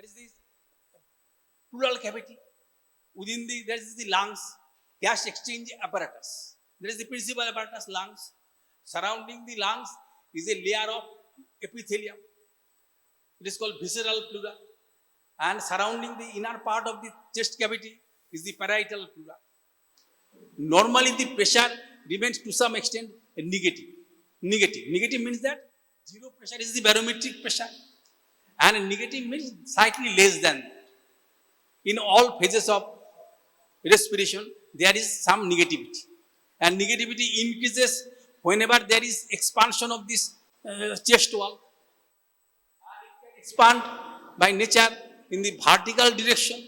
That is the pleural cavity. Within there is the lungs, gas exchange apparatus. There is the principal apparatus, lungs. Surrounding the lungs is a layer of epithelium. It is called visceral pleura. And surrounding the inner part of the chest cavity is the parietal pleura. Normally, the pressure remains to some extent negative. Negative means that zero pressure is the barometric pressure, and negative means slightly less than that. In all phases of respiration, there is some negativity, and negativity increases whenever there is expansion of this chest wall. And it can expand by nature in the vertical direction,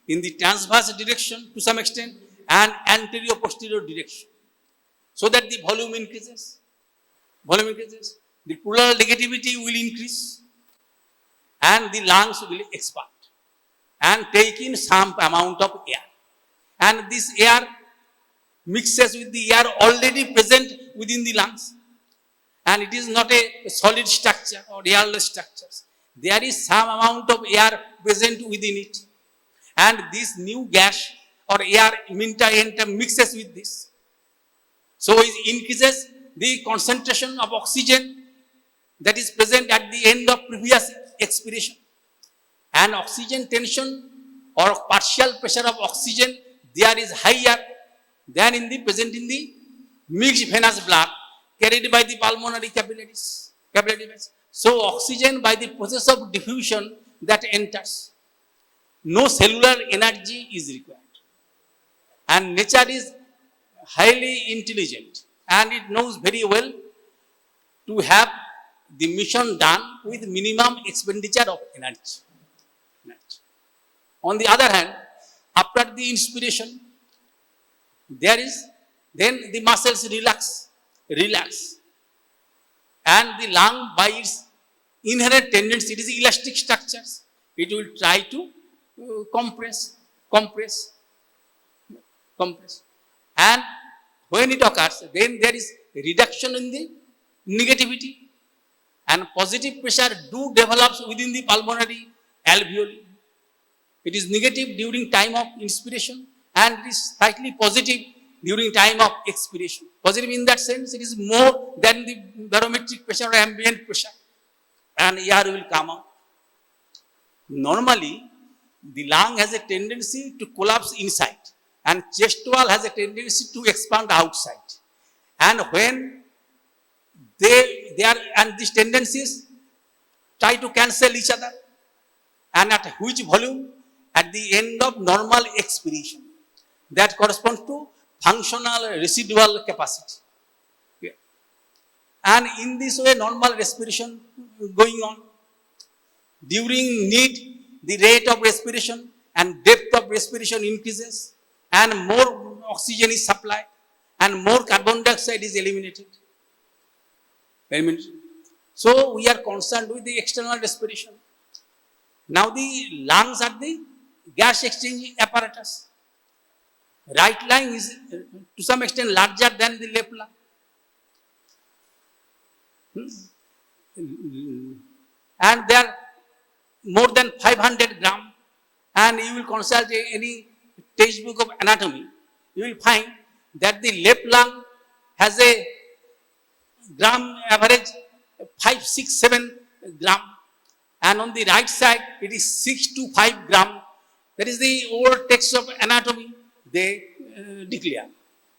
in the transverse direction to some extent, and anterior-posterior direction, so that the volume increases. The pleural negativity will increase, and the lungs will expand and take in some amount of air. And this air mixes with the air already present within the lungs. And it is not a solid structure or airless structures. There is some amount of air present within it. And this new gas or air mixes with this. So it increases the concentration of oxygen that is present at the end of previous expiration. And oxygen tension or partial pressure of oxygen there is higher than in the present in the mixed venous blood carried by the pulmonary capillaries. So oxygen by the process of diffusion that enters. No cellular energy is required. And nature is highly intelligent and it knows very well to have the mission done with minimum expenditure of energy. On the other hand, after the inspiration, then the muscles relax, and the lung by its inherent tendency, it is elastic structures, it will try to compress. And when it occurs, then there is reduction in the negativity, and positive pressure develops within the pulmonary alveoli. It is negative during time of inspiration and it is slightly positive during time of expiration. Positive in that sense, it is more than the barometric pressure or ambient pressure, and air will come out. Normally, the lung has a tendency to collapse inside and chest wall has a tendency to expand outside. And when they are, and these tendencies try to cancel each other, and at which volume? At the end of normal expiration. That corresponds to functional residual capacity. Okay. And in this way, normal respiration going on. During need, the rate of respiration and depth of respiration increases, and more oxygen is supplied, and more carbon dioxide is eliminated. So we are concerned with the external respiration. Now the lungs are the gas exchange apparatus. Right lung is to some extent larger than the left lung. And they are more than 500 gram. And you will consult any textbook of anatomy. You will find that the left lung has a gram average 5, 6, 7 gram. And on the right side, it is 6 to 5 gram. That is the old text of anatomy they declare.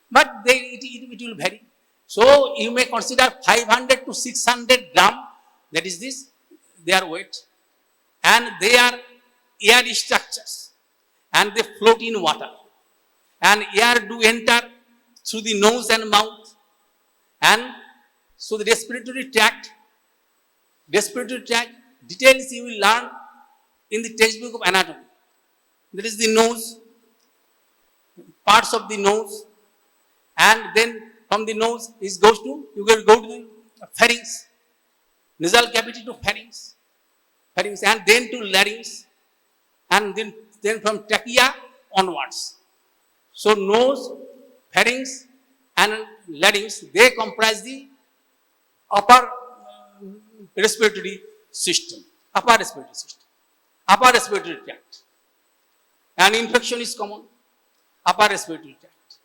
But it will vary. So you may consider 500 to 600 gram, that is this, their weight. And they are air structures. And they float in water. And air do enter through the nose and mouth. And so the respiratory tract, details you will learn in the textbook of anatomy. That is the nose, parts of the nose, and then from the nose you will go to the pharynx, nasal cavity to pharynx, and then to larynx, and then from trachea onwards. So nose, pharynx, and larynx, they comprise the upper respiratory system. upper respiratory tract. And infection is common, upper respiratory tract.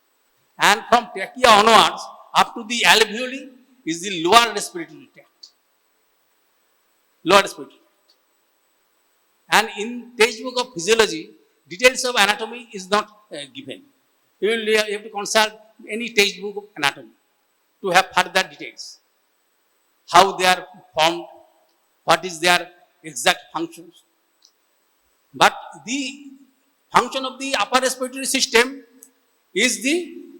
And from trachea onwards up to the alveoli is the lower respiratory tract. Lower respiratory tract. And in textbook of physiology, details of anatomy is not given. You have to consult any textbook of anatomy to have further details. How they are formed, what is their exact functions. But the function of the upper respiratory system is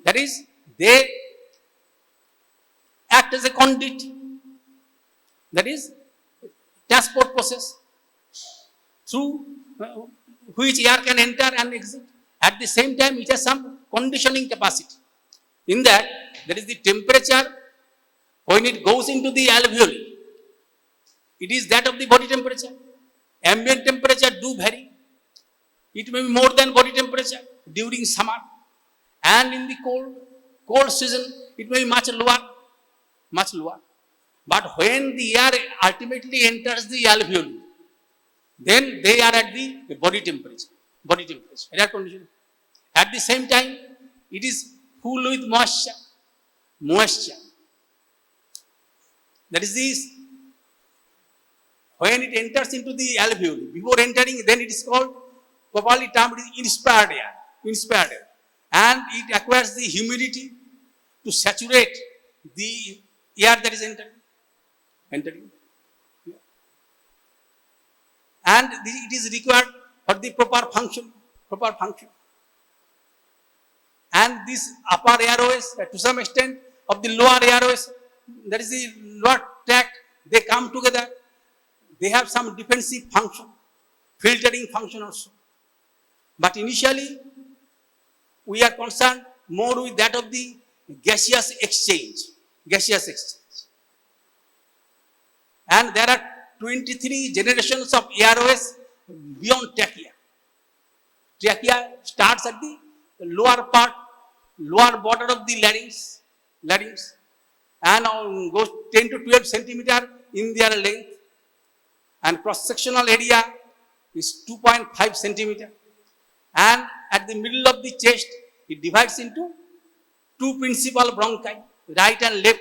that is, they act as a conduit, that is, transport process through which air can enter and exit. At the same time, it has some conditioning capacity. In that, there is the temperature when it goes into the alveoli. It is that of the body temperature. Ambient temperature do vary. It may be more than body temperature during summer. And in the cold season, it may be much lower. Much lower. But when the air ultimately enters the alveoli, then they are at the body temperature. Body temperature, air condition. At the same time, it is full with moisture. Moisture. That is this. When it enters into the alveoli, before entering, then it is called, properly termed, inspired air. Inspired air. And it acquires the humidity to saturate the air that is entering. And it is required for the proper function. And this upper airways, to some extent, of the lower airways, that is the lower tract, they come together. They have some defensive function, filtering function also. But initially, we are concerned more with that of the gaseous exchange. And there are 23 generations of airways beyond trachea. Trachea starts at the lower border of the larynx, and goes 10 to 12 centimeter in their length, and cross-sectional area is 2.5 centimeter. And at the middle of the chest, it divides into two principal bronchi, right and left,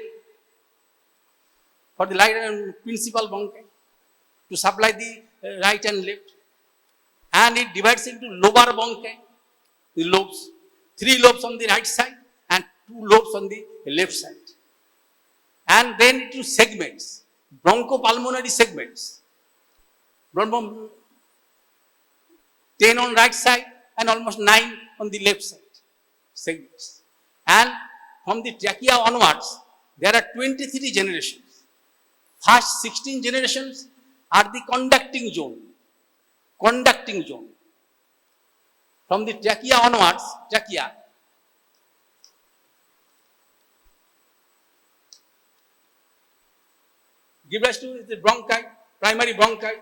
for the right and principal bronchi, to supply the right and left. And it divides into lobar bronchi, the lobes, 3 lobes on the right side and 2 lobes on the left side. And then into segments, bronchopulmonary segments. 10 on right side and almost 9 on the left side segments. And from the trachea onwards, there are 23 generations. First 16 generations are the conducting zone. From the trachea onwards, give rise to the bronchi, primary bronchi,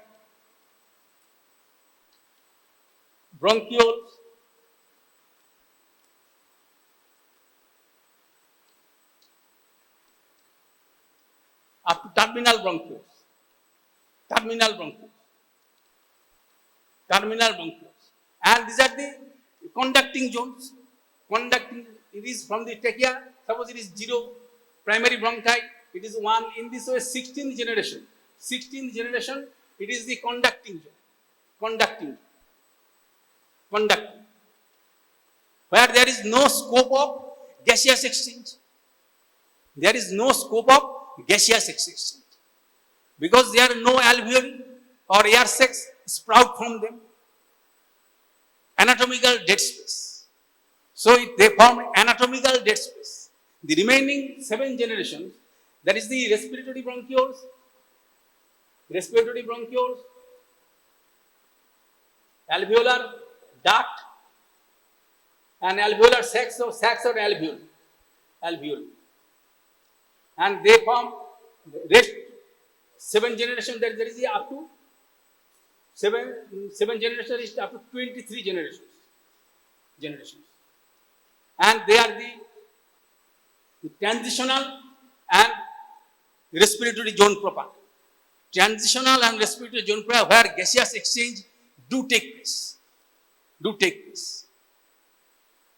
bronchioles, up to terminal bronchioles. And these are the conducting zones. It is from the trachea, suppose it is 0, primary bronchi, it is 1, in this way 16th generation, it is the conducting zone. Where there is no scope of gaseous exchange. Because there are no alveoli or air sacs sprout from them. Anatomical dead space. So they form anatomical dead space. The remaining 7 generations, that is the respiratory bronchioles, alveolar duct, and alveolar sacs or alveoli. And they form rest 7 generations, there is up to 7 generations is up to 23 generations. And they are the transitional and respiratory zone proper. Where gaseous exchange do take place. Do take place.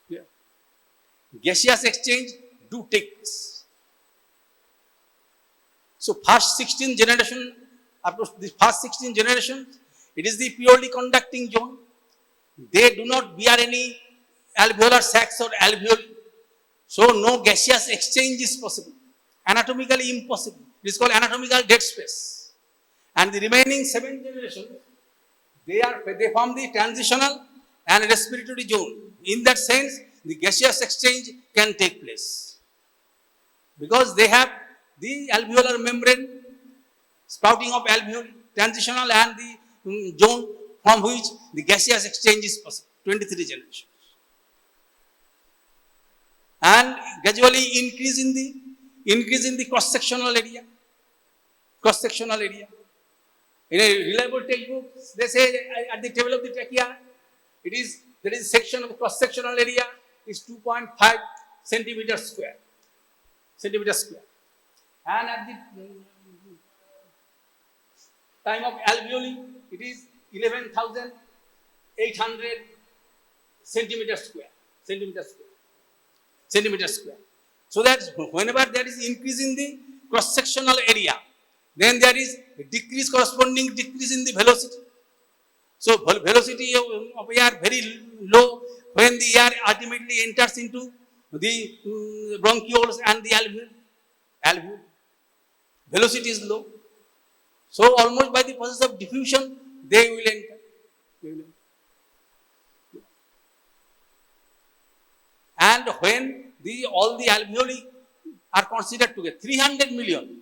Yeah. Gaseous exchange do take place. So first 16 generation, up to the first 16 generations, it is the purely conducting zone. They do not bear any alveolar sacs or alveoli. So no gaseous exchange is possible. Anatomically impossible. It is called anatomical dead space. And the remaining 7 generations, they form the transitional and respiratory zone. In that sense, the gaseous exchange can take place. Because they have the alveolar membrane, sprouting of alveoli, transitional and the zone from which the gaseous exchange is possible. 23 generations. And gradually increase in the cross-sectional area. Cross-sectional area. In a reliable textbook, they say at the table of the trachea, there is section of cross-sectional area is 2.5 centimeters square. And at the time of alveoli, it is 11,800 centimeters square. So that whenever there is increase in the cross-sectional area, then there is a corresponding decrease in the velocity. So velocity of air very low when the air ultimately enters into the bronchioles and the alveoli. Velocity is low. So almost by the process of diffusion, they will enter. And when all the alveoli are considered together, 300 million,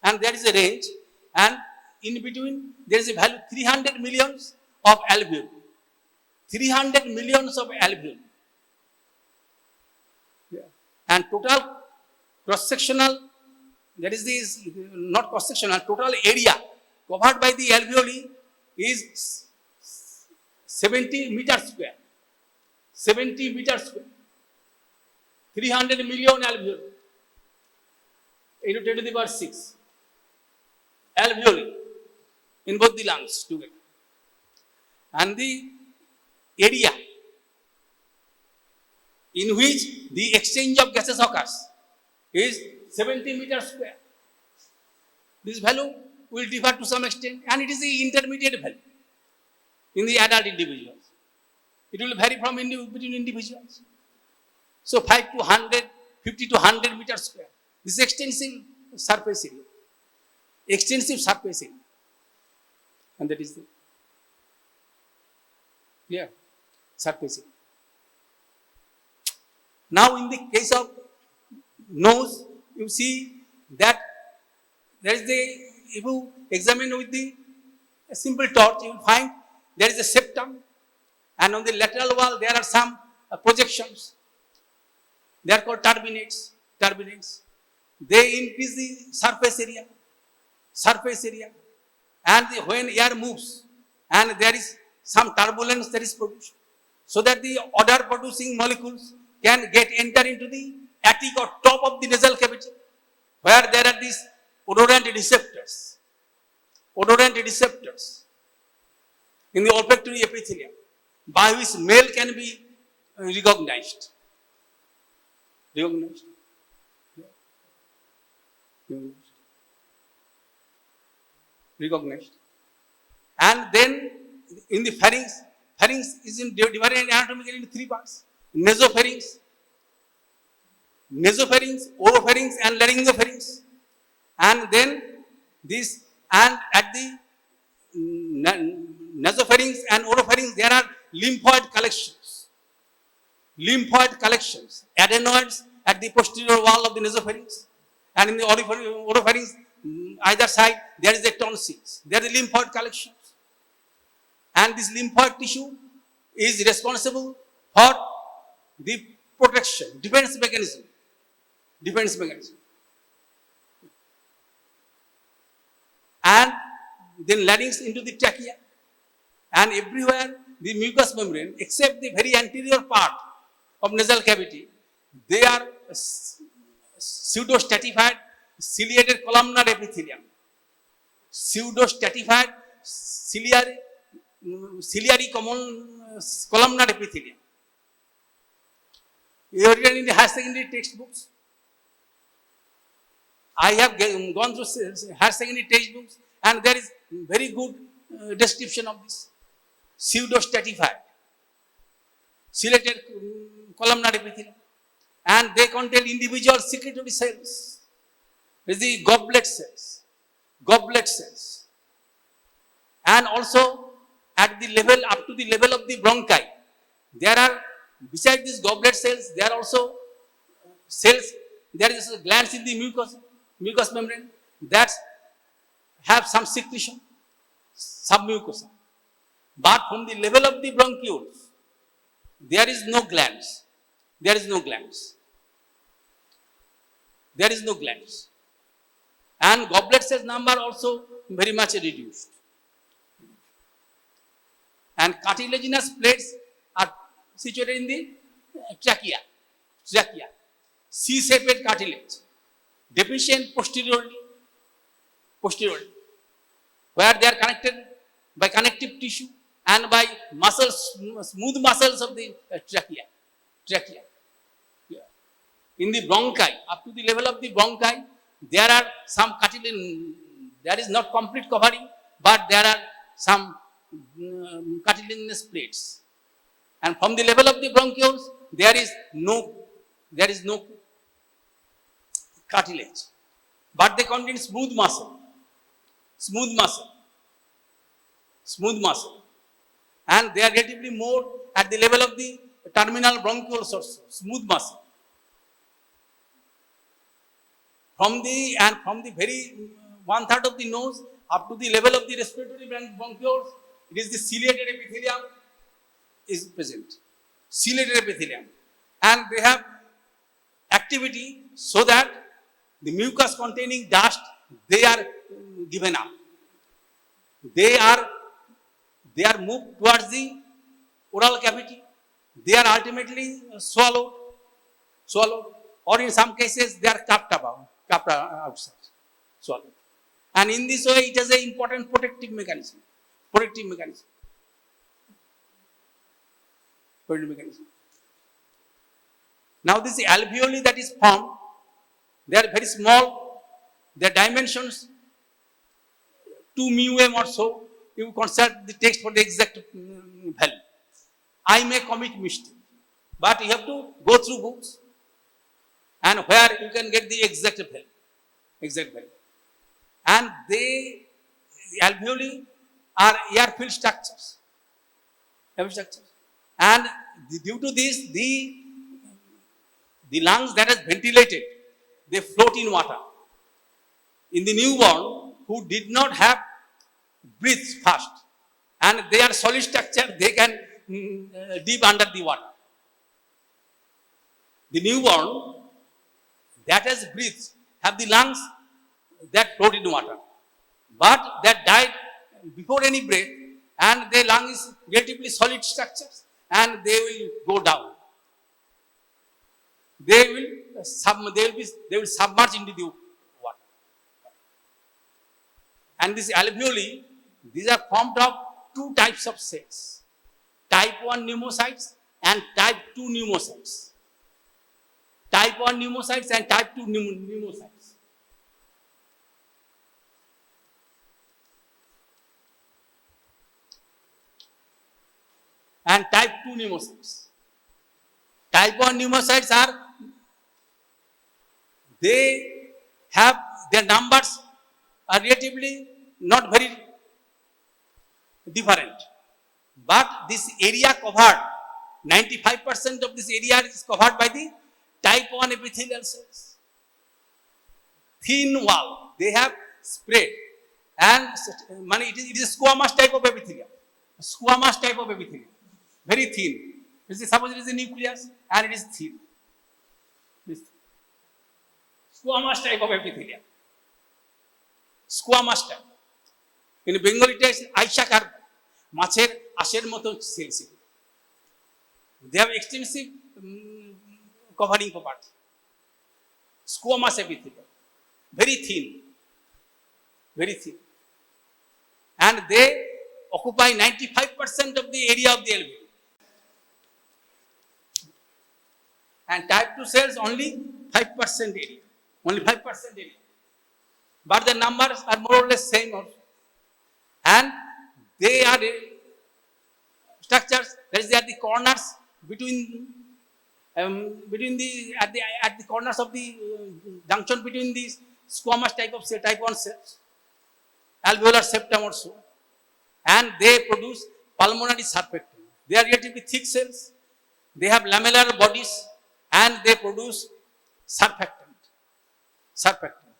and there is a range, and in between there is a value 300 millions of alveoli. 300 millions of alveoli. Yeah. And total cross-sectional, that is not cross-sectional, total area covered by the alveoli is 70 meters square. 70 meters square. 300 million alveoli. Into 10 to the power 6. Alveoli in both the lungs together. And the area in which the exchange of gases occurs is 70 meters square. This value will differ to some extent, and it is the intermediate value in the adult individuals. It will vary from between individuals. So 5 to 100, 50 to 100 meters square. This is extensive surface area. Extensive surface area. And that is the clear surface area. Now in the case of nose, you see that there is if you examine with a simple torch, you will find there is a septum, and on the lateral wall there are some projections. They are called turbinates. They increase the surface area. And when air moves and there is some turbulence that is produced, so that the odor producing molecules can enter into the attic or top of the nasal cavity, where there are these odorant receptors in the olfactory epithelium, by which smell can be recognized. And then in the pharynx is divided anatomically into 3 parts: nasopharynx, oropharynx, and laryngopharynx. And then and at the nasopharynx and oropharynx there are lymphoid collections, adenoids at the posterior wall of the nasopharynx, and in the oropharynx, either side, there is the tonsils. There are the lymphoid collections. And this lymphoid tissue is responsible for the protection, defense mechanism. And then larynx into the trachea. And everywhere the mucous membrane, except the very anterior part of nasal cavity, they are pseudostratified ciliated columnar epithelium. Pseudostratified ciliary ciliary columnar epithelium. You have written in the higher secondary textbooks. I have gone through higher secondary textbooks, and there is very good description of this. Pseudostratified, ciliated columnar epithelium, and they contain individual secretory cells. This is the goblet cells, and also at the level up to the level of the bronchi, there are beside these goblet cells there are also cells. There is glands in the mucous membrane that have some secretion, submucosa. But from the level of the bronchioles, there is no glands. There is no glands. There is no glands. And goblet cells number also very much reduced. And cartilaginous plates are situated in the trachea, C-shaped cartilage, deficient posteriorly, where they are connected by connective tissue and by muscles, smooth muscles of the trachea. Yeah. In the bronchi, up to the level of the bronchi, there are some cartilage. There is not complete covering, but there are some cartilaginous plates. And from the level of the bronchioles, there is no cartilage, but they contain smooth muscle, and they are relatively more at the level of the terminal bronchioles also, smooth muscle. From the very 1/3 of the nose up to the level of the respiratory bronchioles, it is the ciliated epithelium is present. Ciliated epithelium, and they have activity so that the mucus containing dust, they are given up. They are moved towards the oral cavity. They are ultimately swallowed, or in some cases they are cupped outside, swallowed. And in this way, it has an important protective mechanism. Now, this alveoli that is formed, they are very small. Their dimensions 2 μm or so. You consult the text for the exact value. I may commit mistake, but you have to go through books and where you can get the exact value. And the alveoli are air-filled structures. And due to this, the lungs that is ventilated, they float in water. In the newborn who did not have breathe fast, and they are solid structure, they can deep under the water. The newborn that has breathed have the lungs that float in water, but that died before any breath, and their lung is relatively solid structures, and they will go down. They will submerge into the water. And this alveoli, these are formed of 2 types of cells: type 1 pneumocytes and type 2 pneumocytes. Type 1 pneumocytes and type 2 pneumocytes. And type 2 pneumocytes. Type 1 pneumocytes are, they have, their numbers are relatively not very different. But this area covered, 95% of this area is covered by the type 1 epithelial cells. Thin wall, they have spread, and it is a squamous type of epithelium. Very thin. Suppose it is a nucleus and it is thin. Squamous type of epithelium. Squamous type. In Bengali text, Aishakar, মাছের আশের মতো cells. They have extensive covering property. Squamous epithelium. Very thin. And they occupy 95% of the area of the alveoli. And type 2 cells only 5% area. Only 5% area. But the numbers are more or less same also. And they are structures that is at the corners between at the corners of the junction between these squamous type of cell, type 1 cells, alveolar septum also, and they produce pulmonary surfactant. They are relatively thick cells. They have lamellar bodies and they produce surfactant. Surfactant.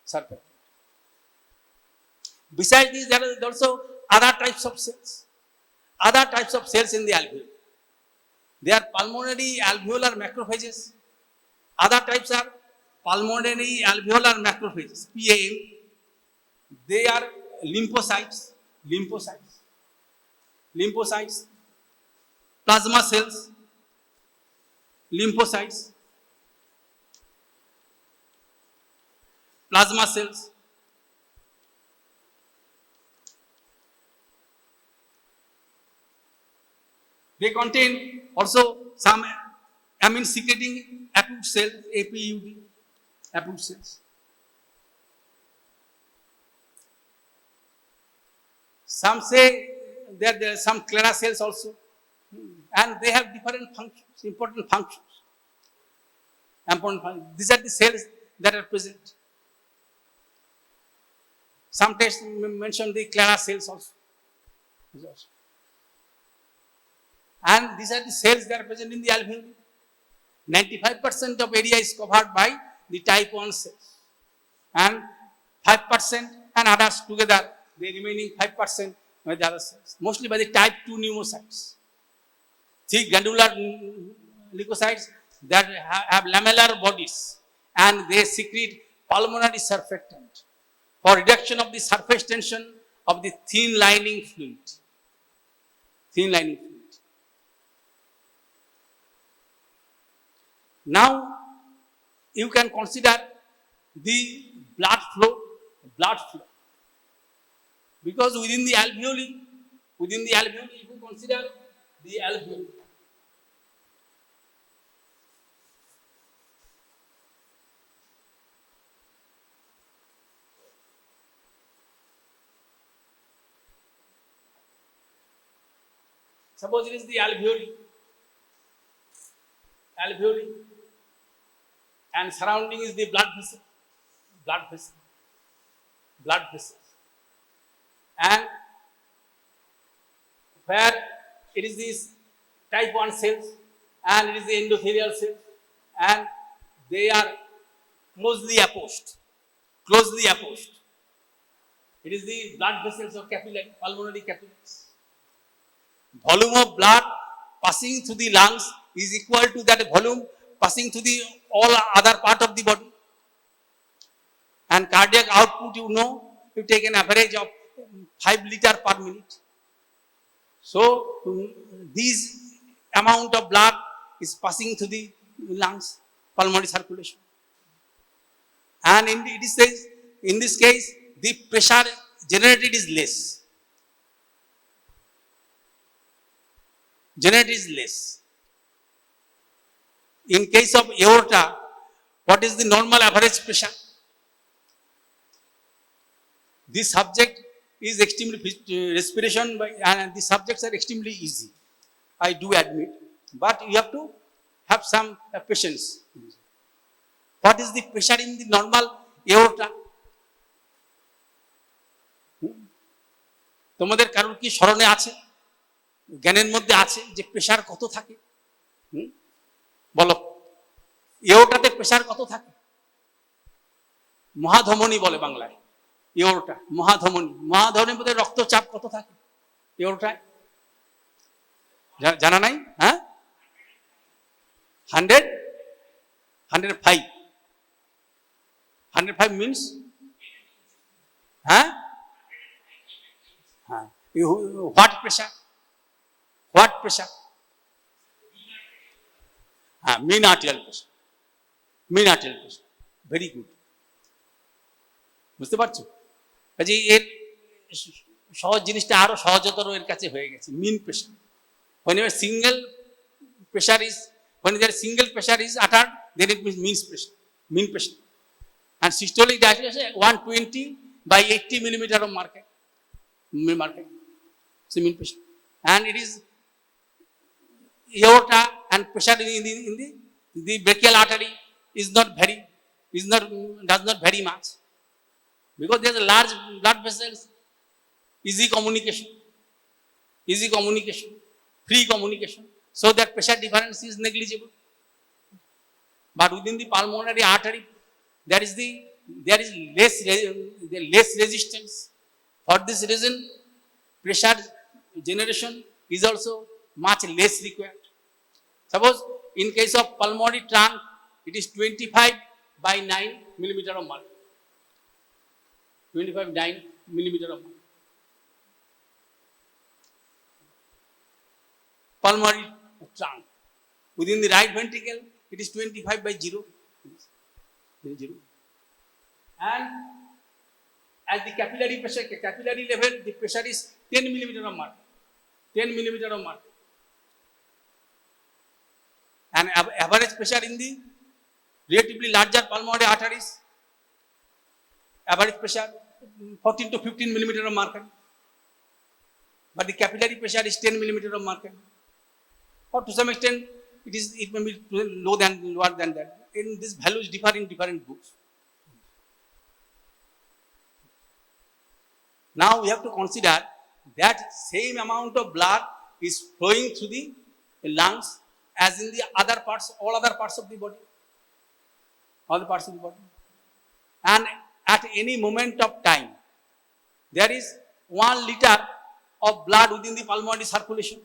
Surfactant. Besides these, there are also other types of cells. Other types of cells in the alveoli. They are pulmonary alveolar macrophages. Other types are pulmonary alveolar macrophages, PAM. They are lymphocytes, plasma cells, lymphocytes, plasma cells. They contain also some amine secreting apud cells, APUD, apud cells. Some say there are some clara cells also, and they have different functions, important functions. These are the cells that are present. Some tests mention the clara cells also. And these are the cells that are present in the alveoli. 95% of area is covered by the type 1 cells. And 5% and others together, the remaining 5% by the other cells. Mostly by the type 2 pneumocytes. Thick granular leukocytes that have lamellar bodies and they secrete pulmonary surfactant for reduction of the surface tension of the thin lining fluid. Thin lining fluid. Now, you can consider the blood flow. Because within the alveoli, if you consider the alveoli, suppose it is the alveoli, and surrounding is the blood vessels, and where it is this type 1 cells and it is the endothelial cells, and they are closely apposed. It is the blood vessels of capillary, pulmonary capillaries. Volume of blood passing through the lungs is equal to that volume passing through the all other part of the body. And cardiac output, you take an average of 5 liters per minute. So, this amount of blood is passing through the lungs, pulmonary circulation. And in this case, the pressure generated is less. In case of aorta, what is the normal average pressure? This subject is extremely respiration, and the subjects are extremely easy, I do admit, but you have to have some patience. What is the pressure in the normal aorta? তোমাদের কারোর কি স্মরণে আছে, জ্ঞানের মধ্যে আছে যে pressure কত থাকে? বলো, এওটাতে প্রেসার কত থাকে? মহাধমনী বলে বাংলায়, এওটা মহাধমনীর মধ্যে রক্তচাপ কত থাকে এওটায়? জানা নাই? হ্যাঁ, 105 means, হ্যাঁ, what pressure? Mean arterial pressure. Very good. বুঝতে পারছো? কাজে এর সহজ জিনিসটা আরো সহজতর এর কাছে হয়ে গেছে, মিন pressure. Whenever single pressure is, when there single pressure is uttered, then it means mean pressure. And systolic diastole 120 by 80 millimeter of market. So mean pressure. And it is aorta and pressure in the brachial artery does not vary much, because there is a large blood vessels, easy communication, free communication, so that pressure difference is negligible. But within the pulmonary artery, there is less resistance. For this reason, pressure generation is also much less required. Suppose in case of pulmonary trunk, it is 25 by 9 millimeter of mercury. 25 9 millimeter of mercury. Pulmonary trunk. Within the right ventricle, it is 25 by 0. And at the capillary pressure, capillary level, the pressure is 10 millimeter of mercury. 10 millimeter of mercury. And average pressure in the relatively larger pulmonary arteries, average pressure 14 to 15 millimeter of mercury. But the capillary pressure is 10 millimeter of mercury. Or to some extent, it may be lower than that. In these values differ in different books. Now we have to consider that same amount of blood is flowing through the lungs as in the all other parts of the body. And at any moment of time, there is 1 liter of blood within the pulmonary circulation.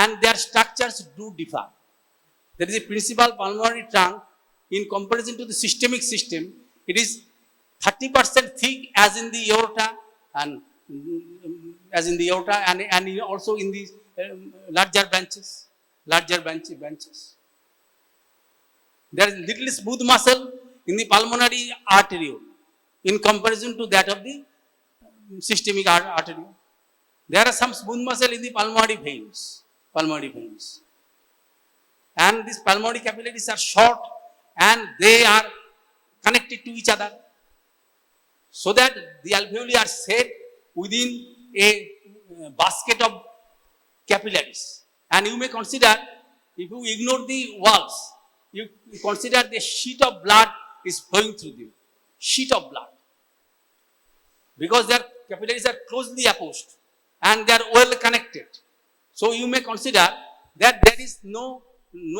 And their structures do differ. There is a principal pulmonary trunk. In comparison to the systemic system, it is 30% thick as in the aorta and also in the larger branches. There is little smooth muscle in the pulmonary arteriole in comparison to that of the systemic arteriole. There are some smooth muscle in the pulmonary veins. And these pulmonary capillaries are short and they are connected to each other, so that the alveoli are set within a basket of capillaries. And you may consider, if you ignore the walls, you consider the sheet of blood is flowing through them. Sheet of blood. Because their capillaries are closely opposed and they are well connected. So you may consider that there is no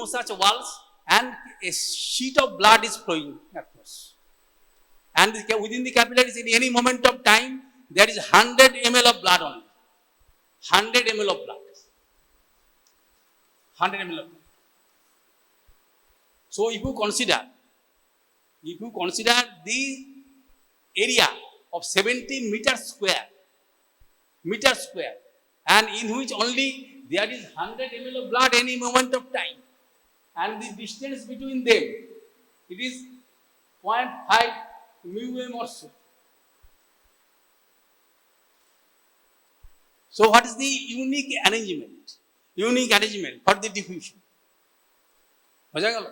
such walls and a sheet of blood is flowing across. And within the capillaries, in any moment of time, there is 100 ml of blood only. 100 ml of blood. 100 ml of blood. So if you consider the area of 17 meters square, and in which only there is 100 ml of blood any moment of time, and the distance between them, it is 0.5 μm or so. So what is the unique arrangement for the diffusion? বোঝা গেল?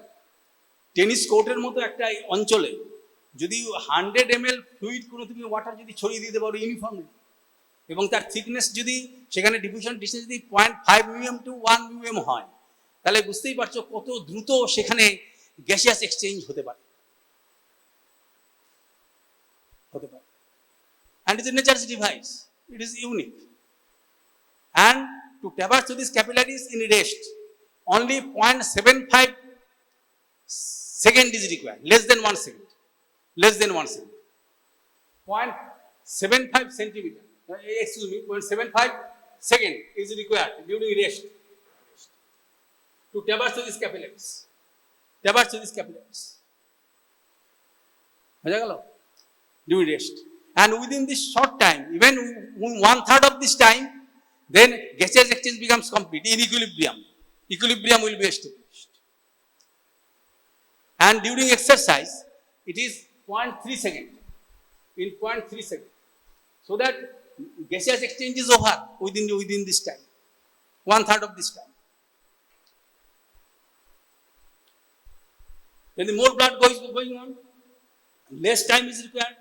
Tennis কোর্টের মতো একটা অঞ্চলে যদি 100 ml fluid কোনো তুমি water যদি ছড়িয়ে দিতে পারো ইউনিফর্মলি, এবং তার থিকনেস যদি সেখানে ডিফিউশন ডিস্টেন্স যদি 0.5 mm to 1 mm হয়, তাহলে বুঝতেই পারছো কত দ্রুত সেখানে গ্যাসিয়াস এক্সচেঞ্জ হতে পারে। And it is a nature's device. It is unique. And to traverse through these capillaries in rest, only 0.75 second is required. Less than 1 second. 0.75 centimeter. 0.75 second is required during rest to traverse through these capillaries. বোঝা গেল? During rest. And within this short time, even 1/3 of this time, then gaseous exchange becomes complete in equilibrium. Equilibrium will be established. And during exercise, it is 0.3 second. in 0.3 seconds. So that gaseous exchange is over within this time, 1/3 of this time. Then the more blood going on, less time is required.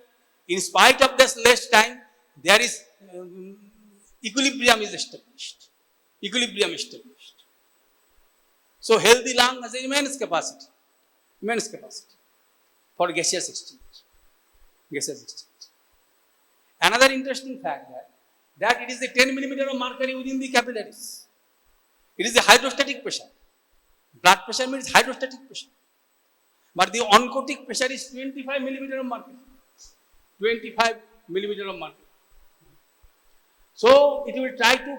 In spite of this less time, there is equilibrium is established. Equilibrium established. So healthy lung has an immense capacity for gaseous exchange. Another interesting fact that it is the 10 millimeter of mercury within the capillaries. It is the hydrostatic pressure. Blood pressure means hydrostatic pressure. But the oncotic pressure is 25 millimeter of mercury. 25 millimeter of mercury. So it will try to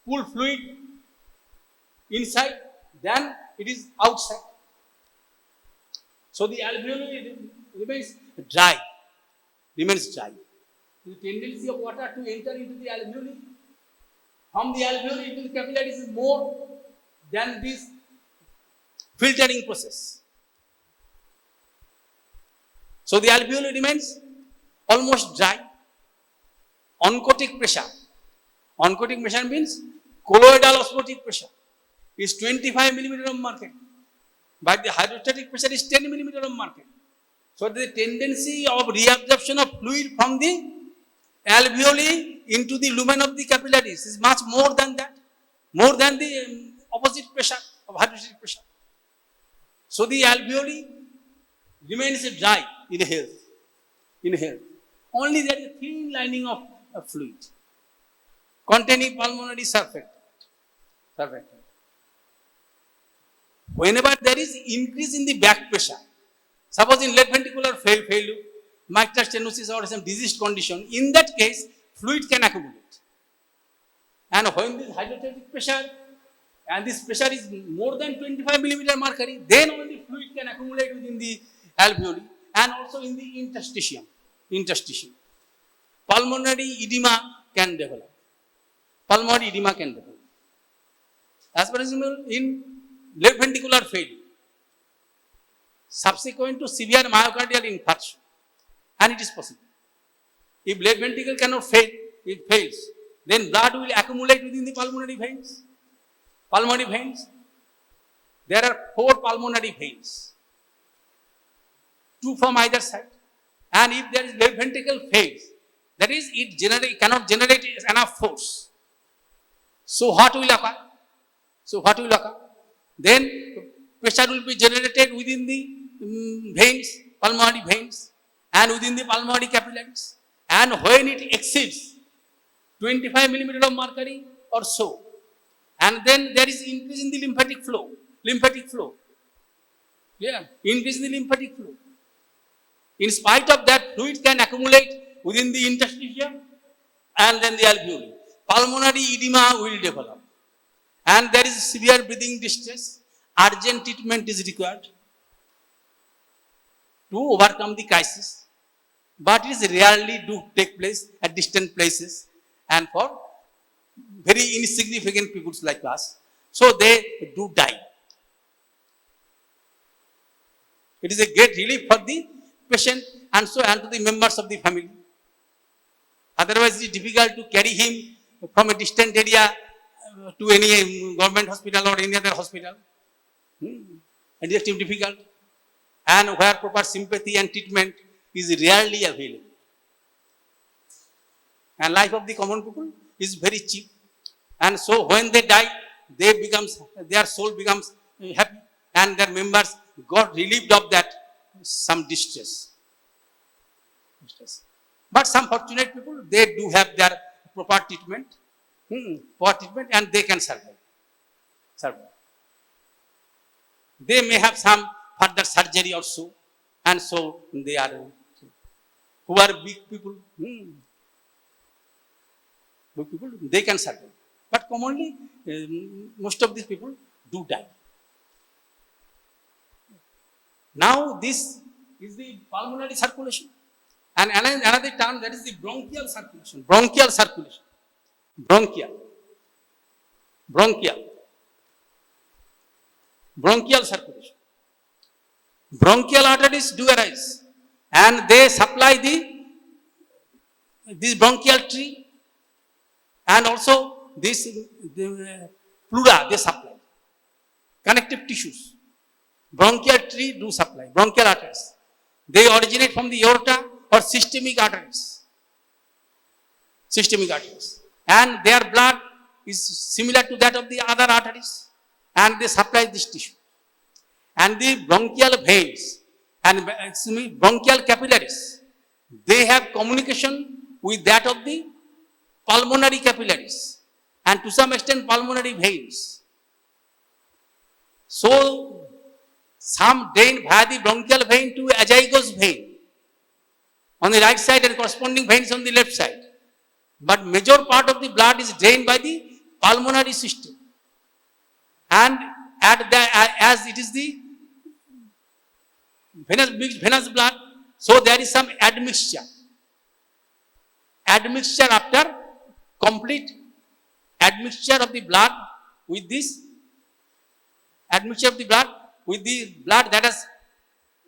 pull fluid inside, then it is outside. So the alveoli remains dry. The tendency of water to enter into the alveoli from the alveoli into the capillaries is more than this filtering process. So the alveoli remains almost dry. Oncotic pressure means colloidal osmotic pressure is 25 millimeter of mercury, but the hydrostatic pressure is 10 millimeter of mercury. So the tendency of reabsorption of fluid from the alveoli into the lumen of the capillaries is much more than that, more than the opposite pressure of hydrostatic pressure. So the alveoli remains dry in health. Only there is a thin lining of fluid containing pulmonary surfactant. Whenever there is increase in the back pressure, suppose in left ventricular failure, mitral stenosis or some diseased condition, in that case, fluid can accumulate. And when this hydrostatic pressure and this pressure is more than 25 millimeter mercury, then only fluid can accumulate within the alveoli and also in the interstitium. Pulmonary edema can develop. As per example, in left ventricular failure, subsequent to severe myocardial infarction, and it is possible. If left ventricle cannot fail, it fails, then blood will accumulate within the pulmonary veins. There are 4 pulmonary veins, 2 from either side. And if there is left ventricle fails, that is, it cannot generate enough force. So what will occur? Then pressure will be generated within the veins, pulmonary veins, and within the pulmonary capillaries. And when it exceeds 25 millimeter of mercury or so, and then there is increase in the lymphatic flow. Increase in the lymphatic flow. In spite of that, fluid can accumulate within the interstitium and then the alveoli. Pulmonary edema will develop. And there is severe breathing distress. Urgent treatment is required to overcome the crisis. But it is rarely do take place at distant places and for very insignificant people like us. So they do die. It is a great relief for the patient and to the members of the family. Otherwise, it is difficult to carry him from a distant area to any government hospital or any other hospital. It is difficult. And where proper sympathy and treatment is rarely available. And life of the common people is very cheap. And so when they die, their soul becomes happy and their members got relieved of that some distress. But some fortunate people, they do have their proper treatment, and they can survive. They may have some further surgery also, and so they are, who are big people, they can survive. But commonly, most of these people do die. Now, this is the pulmonary circulation. And another term, that is the bronchial circulation. Bronchial circulation. bronchial arteries do arise, and they supply this bronchial tree, and also this the pleura they supply connective tissues. Bronchial tree do supply bronchial arteries. They originate from the aorta or systemic arteries. Systemic arteries, and their blood is similar to that of the other arteries, and they supply this tissue. And the bronchial veins and bronchial capillaries, they have communication with that of the pulmonary capillaries and to some extent pulmonary veins. So some drain via the bronchial vein to azygous vein on the right side and corresponding veins on the left side. But major part of the blood is drained by the pulmonary system. And as it is the venous blood, so there is some admixture. Admixture after complete admixture of the blood with this, admixture of the blood with the blood that has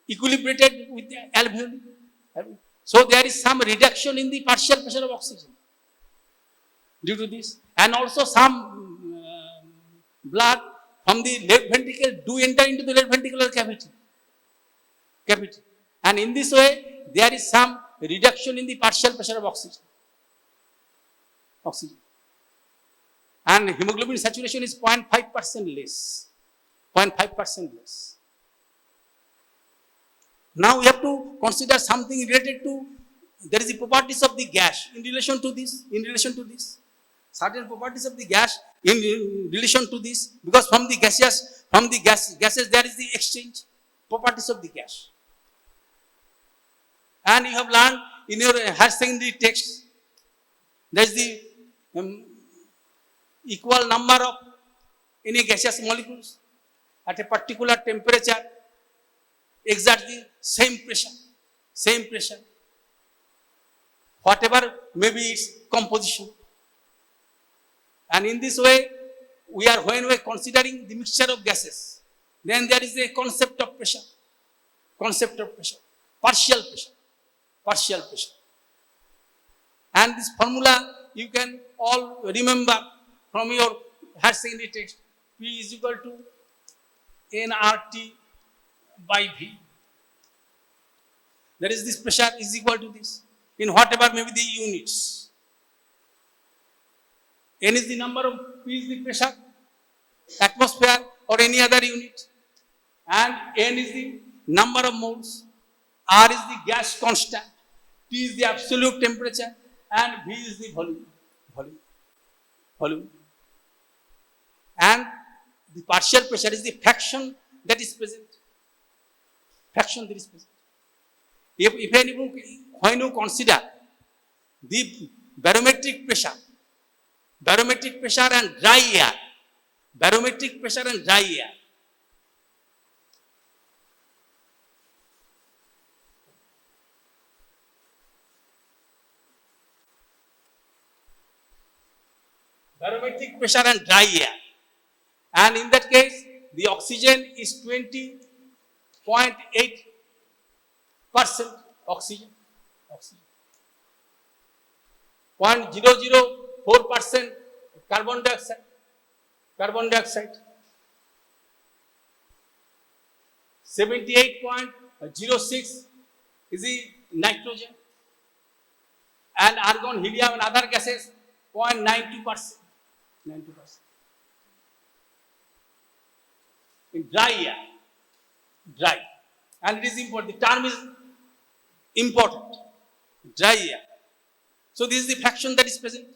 equilibrated with the alveoli. So there is some reduction in the partial pressure of oxygen due to this, and also some blood from the left ventricle do enter into the left ventricular cavity. And in this way, there is some reduction in the partial pressure of oxygen. And hemoglobin saturation is 0.5% less. 0.5% less. Now we have to consider something related to, there is the properties of the gas in relation to this. Certain properties of the gas in relation to this, because from the gases there is the exchange, properties of the gas. And you have learned in your higher secondary text, there is the equal number of any gaseous molecules at a particular temperature exert the same pressure, whatever may be its composition. And in this way, when we are considering the mixture of gases, then there is a concept of pressure, partial pressure. And this formula you can all remember from your higher secondary text. P is equal to nRT by V. That is, this pressure is equal to this in whatever may be the units. N is the number of, P is the pressure, atmosphere or any other unit, and N is the number of moles, R is the gas constant, T is the absolute temperature, and V is the volume. And the partial pressure is the fraction that is present. When you consider the barometric pressure and dry air, barometric pressure and dry air, and in that case the oxygen is 20.8% oxygen, 0.004% carbon dioxide, 78.06 is the nitrogen, and argon, helium and other gases 0.92%. In dry air, and it is important, the term is important, dry air. So this is the fraction that is present.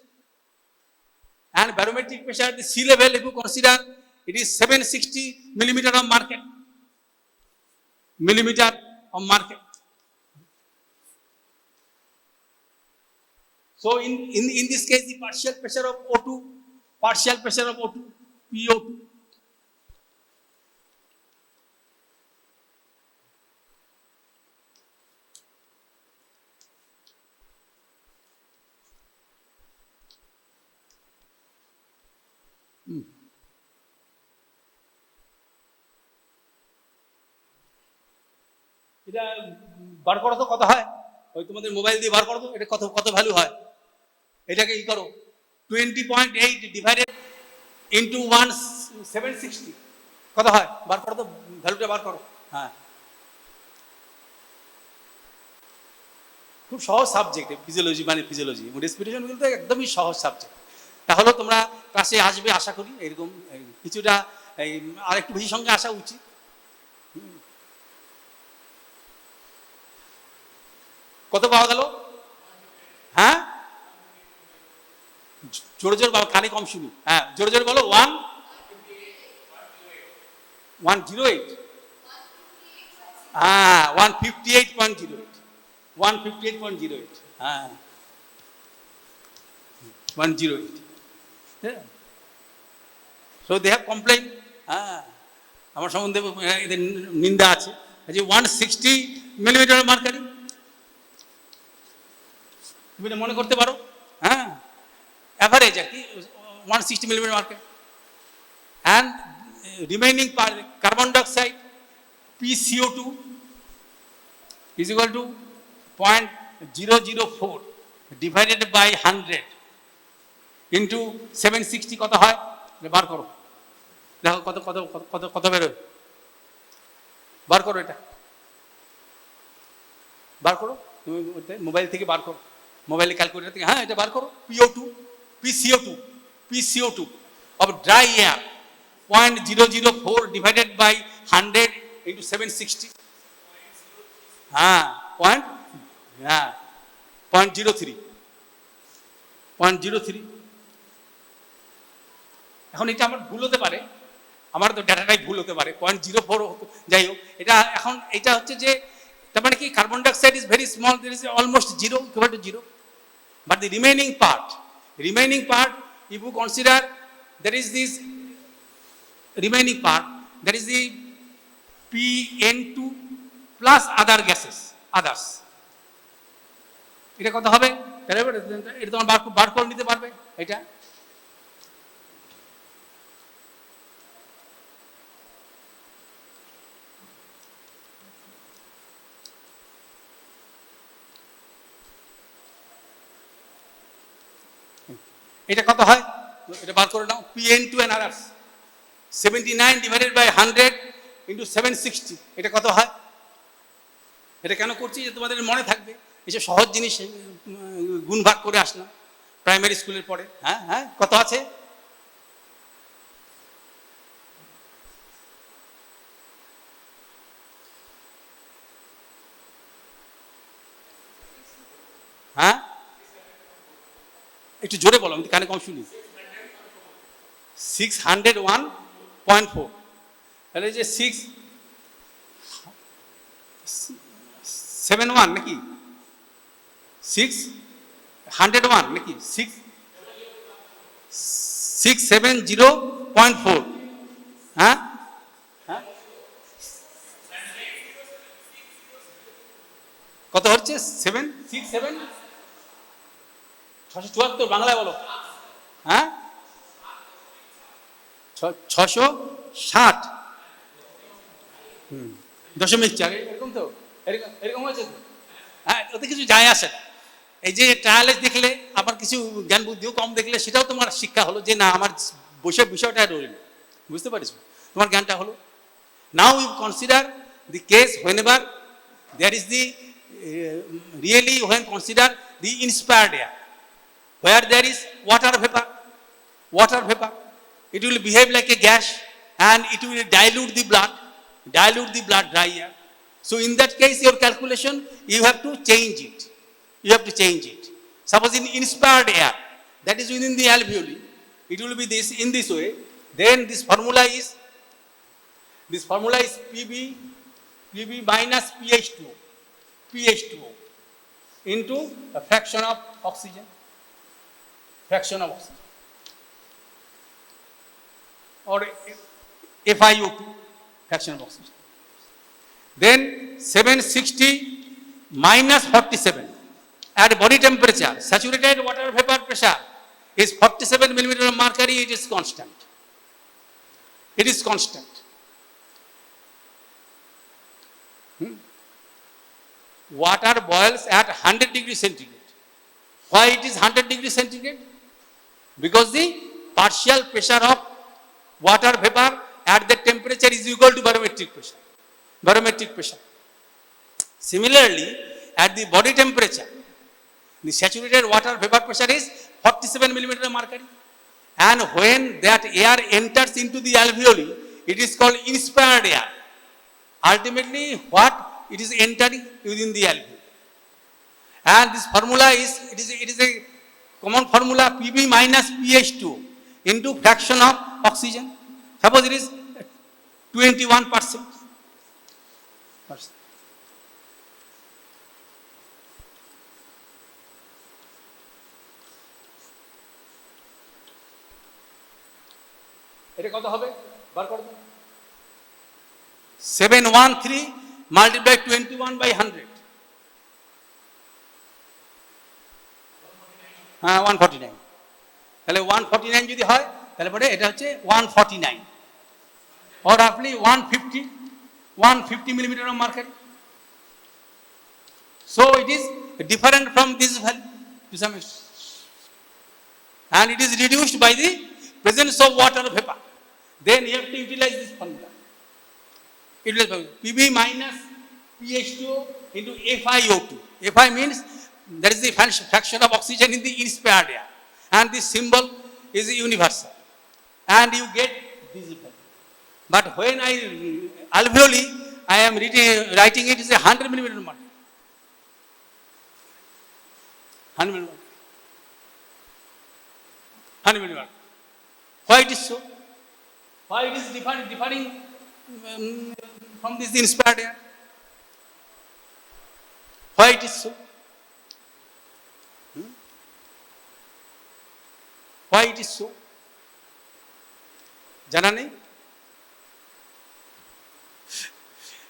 And barometric pressure at the sea level, if you consider, it is 760 millimeter of mercury. So in this case, the partial pressure of O2, PO2. এটা বার করো তো কত হয়, ওই তোমাদের mobile দিয়ে বার করো তো, এটা কত কত ভ্যালু হয়, এটাকে ই করো 20.8 ডিভাইডেড ইন্টু 1760 কত হয়, বার করো তো, ভ্যালুটা বার করো। হ্যাঁ, খুব সহজ সাবজেক্ট ফিজিওলজি, মানে ফিজিওলজি রেসপিরেশন কিন্তু একদমই সহজ সাবজেক্ট। তাহলে তোমরা ক্লাসে আসবে আশা করি, এরকম কিছুটা এই আরেকটু বেশি সঙ্গে আসা উচিত। কত পাওয়া গেল? হ্যাঁ, জোরে জোরে বাবা, কানে কম শুনি। হ্যাঁ, জোরে জোরে বলো। 108। হ্যাঁ, 158.08, 158.08। হ্যাঁ, 108। So they have complain. হ্যাঁ, আমার সম্বন্ধে এদের নিন্দা আছে যে 160 মিলিমিটার মার্কারি, তুমি এটা মনে করতে পারো। হ্যাঁ, অ্যাভারেজ আর কি 160 millimetre mercury. And remaining carbon dioxide PCO2 is equal to 0.004 divided by 100 into 760 কত হয়, বার করো, দেখো কত কত কত কত বেরোয়, বার করো, এটা বার করো, তুমি মোবাইল থেকে বার করো, মোবাইলে ক্যালকুলেটর থেকে। হ্যাঁ, এটা বার করো। PCO2 of dry air 0.004 divided by 100 into 760। হ্যাঁ, হ্যাঁ 0.03। এখন এটা আমার ভুল হতে পারে, আমার তো ডাটাটাই ভুল হতে পারে, 0.04 যাই হোক। এটা এখন এটা হচ্ছে যে, তার মানে কি, carbon dioxide is very small, there is almost zero, equal to zero, but the remaining part, if you consider there is this remaining part, that is the PN2 plus other gases, others, এটা কত হবে? এটা তোমার বার করে নিতে পারবে এটা। এটা কত হয়, এটা বার করে নাও। PN2 and others 79 divided by 100 into 760, এটা কত হয়? এটা কেন করছি, যে তোমাদের মনে থাকবে, এসব সহজ জিনিস গুণ ভাগ করে আসলাম প্রাইমারি স্কুলের পরে। হ্যাঁ হ্যাঁ, কত আছে? হ্যাঁ, একটু জোরে বলো, আমি কানে কম শুনি। 601.4, তাহলে যে 671 নাকি 601 নাকি 670.4। হ্যাঁ হ্যাঁ, কত হচ্ছে? 674, বাংলায় বলো। হ্যাঁ, 660 .4, এরকম তো, এরকম হয়েছে তো। হ্যাঁ, ওতে কিছু যায় আসে না। এই যে ট্রায়ালে দেখলে, আবার কিছু জ্ঞান বুদ্ধিও কম দেখলে, সেটাও তোমার শিক্ষা হলো যে না, আমার বিষয়টা রইল, বুঝতে পারছো, তোমার জ্ঞানটা হলো। Now you consider the case whenever there is the really when consider the inspired air, where there is water vapor, it will behave like a gas and it will dilute the blood dry air. So in that case, your calculation, you have to change it. Suppose in inspired air, that is within the alveoli, it will be this, in this way. Then this formula is PB minus PH2O into a fraction of oxygen, or FiO2, fraction of oxygen. Then 760 minus 47 at body temperature, saturated water vapor pressure is 47 millimeter of mercury. It is constant. water boils at 100 degrees centigrade. Why it is 100 degrees centigrade? Because the partial pressure of water vapor at that temperature is equal to barometric pressure. Barometric pressure. Similarly, at the body temperature, the saturated water vapor pressure is 47 millimeter of mercury. And when that air enters into the alveoli, it is called inspired air. Ultimately, what it is entering within the alveoli. And this formula is, it is a common formula, Pb minus pH2 into fraction of oxygen. Suppose it is 21%. এটা কত হবে বার করব 713 multiply 21 by 100 হ্যাঁ 149 তাহলে 149 যদি হয় তাহলে পরে এটা হচ্ছে 149 or roughly 150 millimeter of mercury. So it is different from this value to some extent, and it is reduced by the presence of water vapor. Then you have to utilize this formula. Utilize Pb minus pH2O into FiO2. Fi means that is the fraction of oxygen in the inspired air, and this symbol is universal, and you get this value. But when I alveoli, I am writing it is a 100 millimeter mercury. 100 millimeter. 100 millimeter. Why it is so? Why it is differing from this inspired air? Why it is so? Why it is so? Jana nahi?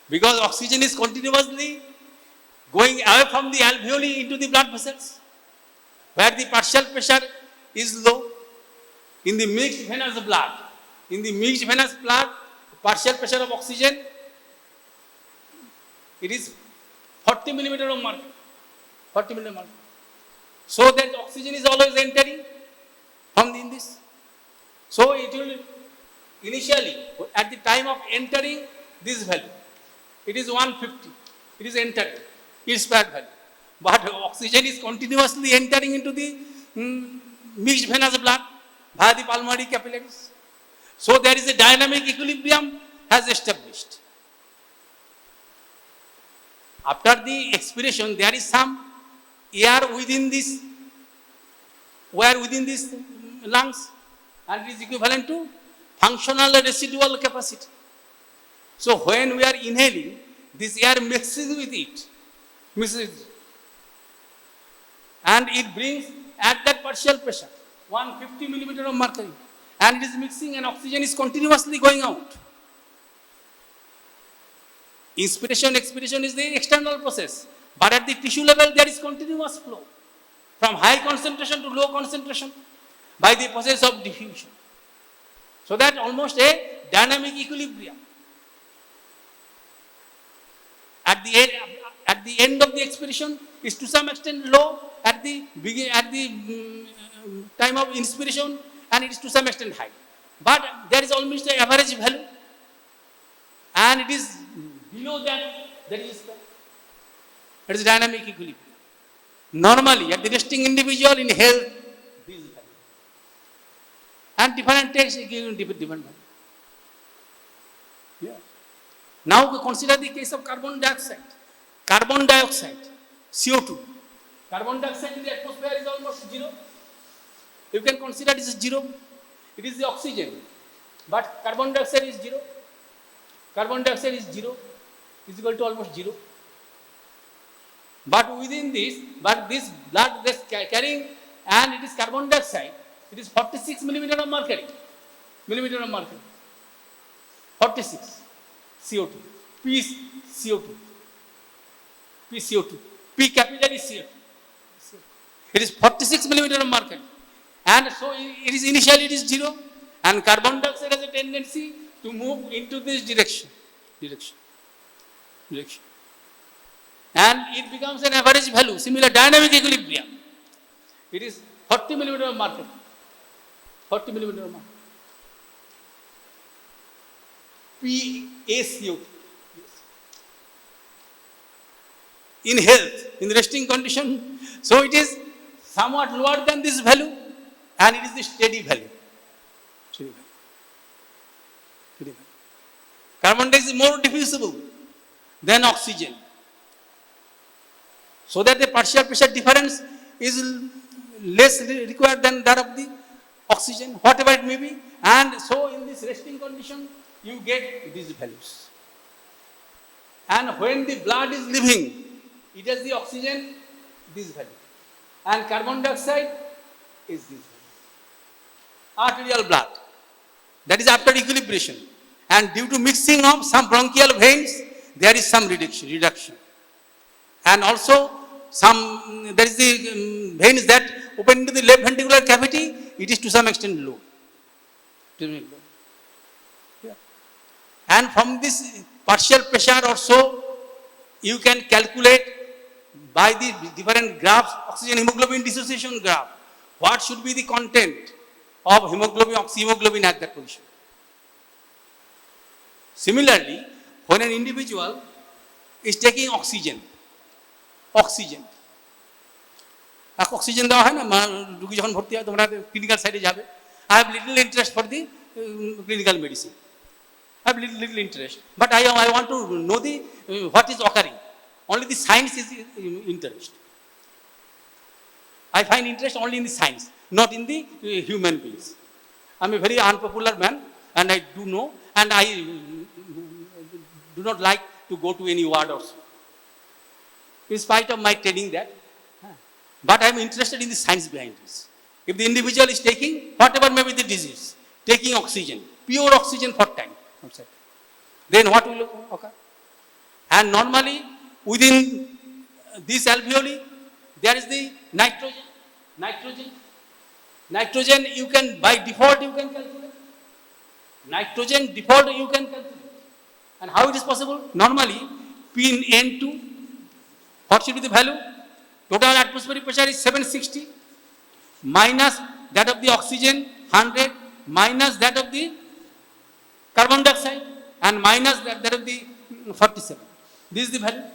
Because oxygen is continuously going away from the alveoli into the blood vessels, where the partial pressure is low. In the mixed venous blood, partial pressure of oxygen, it is 40 millimeter of mercury. 40 millimeter of mercury. So that oxygen is always entering from in this. So it will initially, at the time of entering this value, it is 150. It is entering, inspired value. But oxygen is continuously entering into the mixed venous blood via the pulmonary capillaries. So there is a dynamic equilibrium has established. After the expiration, there is some air within this lungs, and it is equivalent to functional residual capacity. So when we are inhaling, this air mixes with it, and it brings at that partial pressure 150 millimeter of mercury, and it is mixing, and oxygen is continuously going out. Inspiration, expiration is the external process, but at the tissue level there is continuous flow from high concentration to low concentration by the process of diffusion. So that almost a dynamic equilibrium. At the end of the expiration is to some extent low at the time of inspiration, and it is to some extent high. But there is almost an average value, and it is below that is dynamic equilibrium. Normally, at the resting individual in health, this value. And different texts give different value. Yeah. Now we consider the case of carbon dioxide. Carbon dioxide, CO2. Carbon dioxide in the atmosphere is almost zero. You can consider this is zero. It is the oxygen, but carbon dioxide is zero. Carbon dioxide is zero, is equal to almost zero. But within this, this blood is carrying, and it is carbon dioxide. It is 46 millimeter of mercury. 46 CO2. P capillary CO2. It is 46 millimeter of mercury. And so it is initially it is zero, and carbon dioxide has a tendency to move into this direction. and it becomes an average value, similar dynamic equilibrium. It is 40 millimeter of mercury. 40 millimeter of mercury. PaCO2. In health, in resting condition, so it is somewhat lower than this value, and it is the steady value. Steady value. Steady value. Carbon dioxide is more diffusible than oxygen, so that the partial pressure difference is less required than that of the oxygen, whatever it may be, and so in this resting condition you get these values. And when the blood is leaving, it has the oxygen, this value, and carbon dioxide is this value. Arterial blood, that is after equilibration, and due to mixing of some bronchial veins, there is some reduction. And also some, there is the veins that open into the left ventricular cavity, it is to some extent low. Yeah. And from this partial pressure also, you can calculate by the different graphs, oxygen hemoglobin dissociation graph, what should be the content of hemoglobin, oxyhemoglobin at that position. Similarly, when an individual is taking oxygen, oxygen দেওয়া হয় না রোগী যখন ভর্তি হয় তোমরা clinical সাইডে যাবে, I have little interest for the clinical medicine. I have little interest, but I want to know the what is occurring. Only the science is interest. I find interest only in the science, not in the human beings. I am a very unpopular man, and I do know, and I do not like to go to any ward also, in spite of my training that. But I am interested in the science behind this. If the individual is taking whatever may be the disease, taking oxygen, pure oxygen for time, then what will occur? And normally within this alveoli, there is the nitrogen. Nitrogen you can, by default you can calculate. Nitrogen default you can calculate. And how it is possible? Normally P in N2, what should be the value? Total atmospheric pressure is 760 minus that of the oxygen 100 minus that of the carbon dioxide and minus that of the 47. This is the value.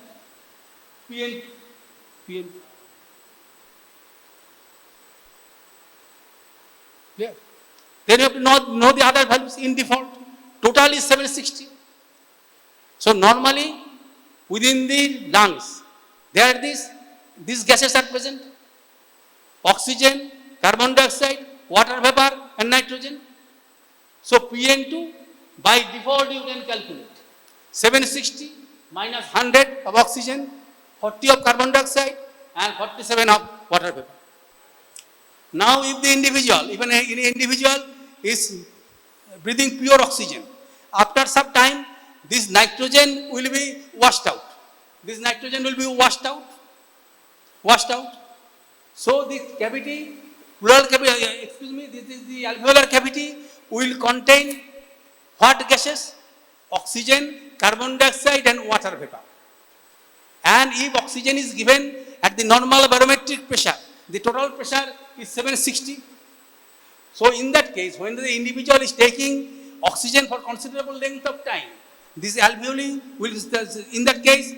PN. Yeah. Then you have to know the other values in default. Total is 760. So normally within the lungs there are these gases are present: oxygen, carbon dioxide, water vapor and nitrogen. So PN2 by default you can calculate 760 minus 100 of oxygen, 40 of carbon dioxide and 47 of water vapor. Now if the individual, even any individual is breathing pure oxygen, after some time this nitrogen will be washed out. This nitrogen will be washed out. So the cavity, pleural cavity, this is the alveolar cavity, will contain what gases? Oxygen, carbon dioxide and water vapor. And if oxygen is given at the normal barometric pressure, the total pressure is 760. So in that case, when the individual is taking oxygen for considerable length of time, this alveoli will, in that case,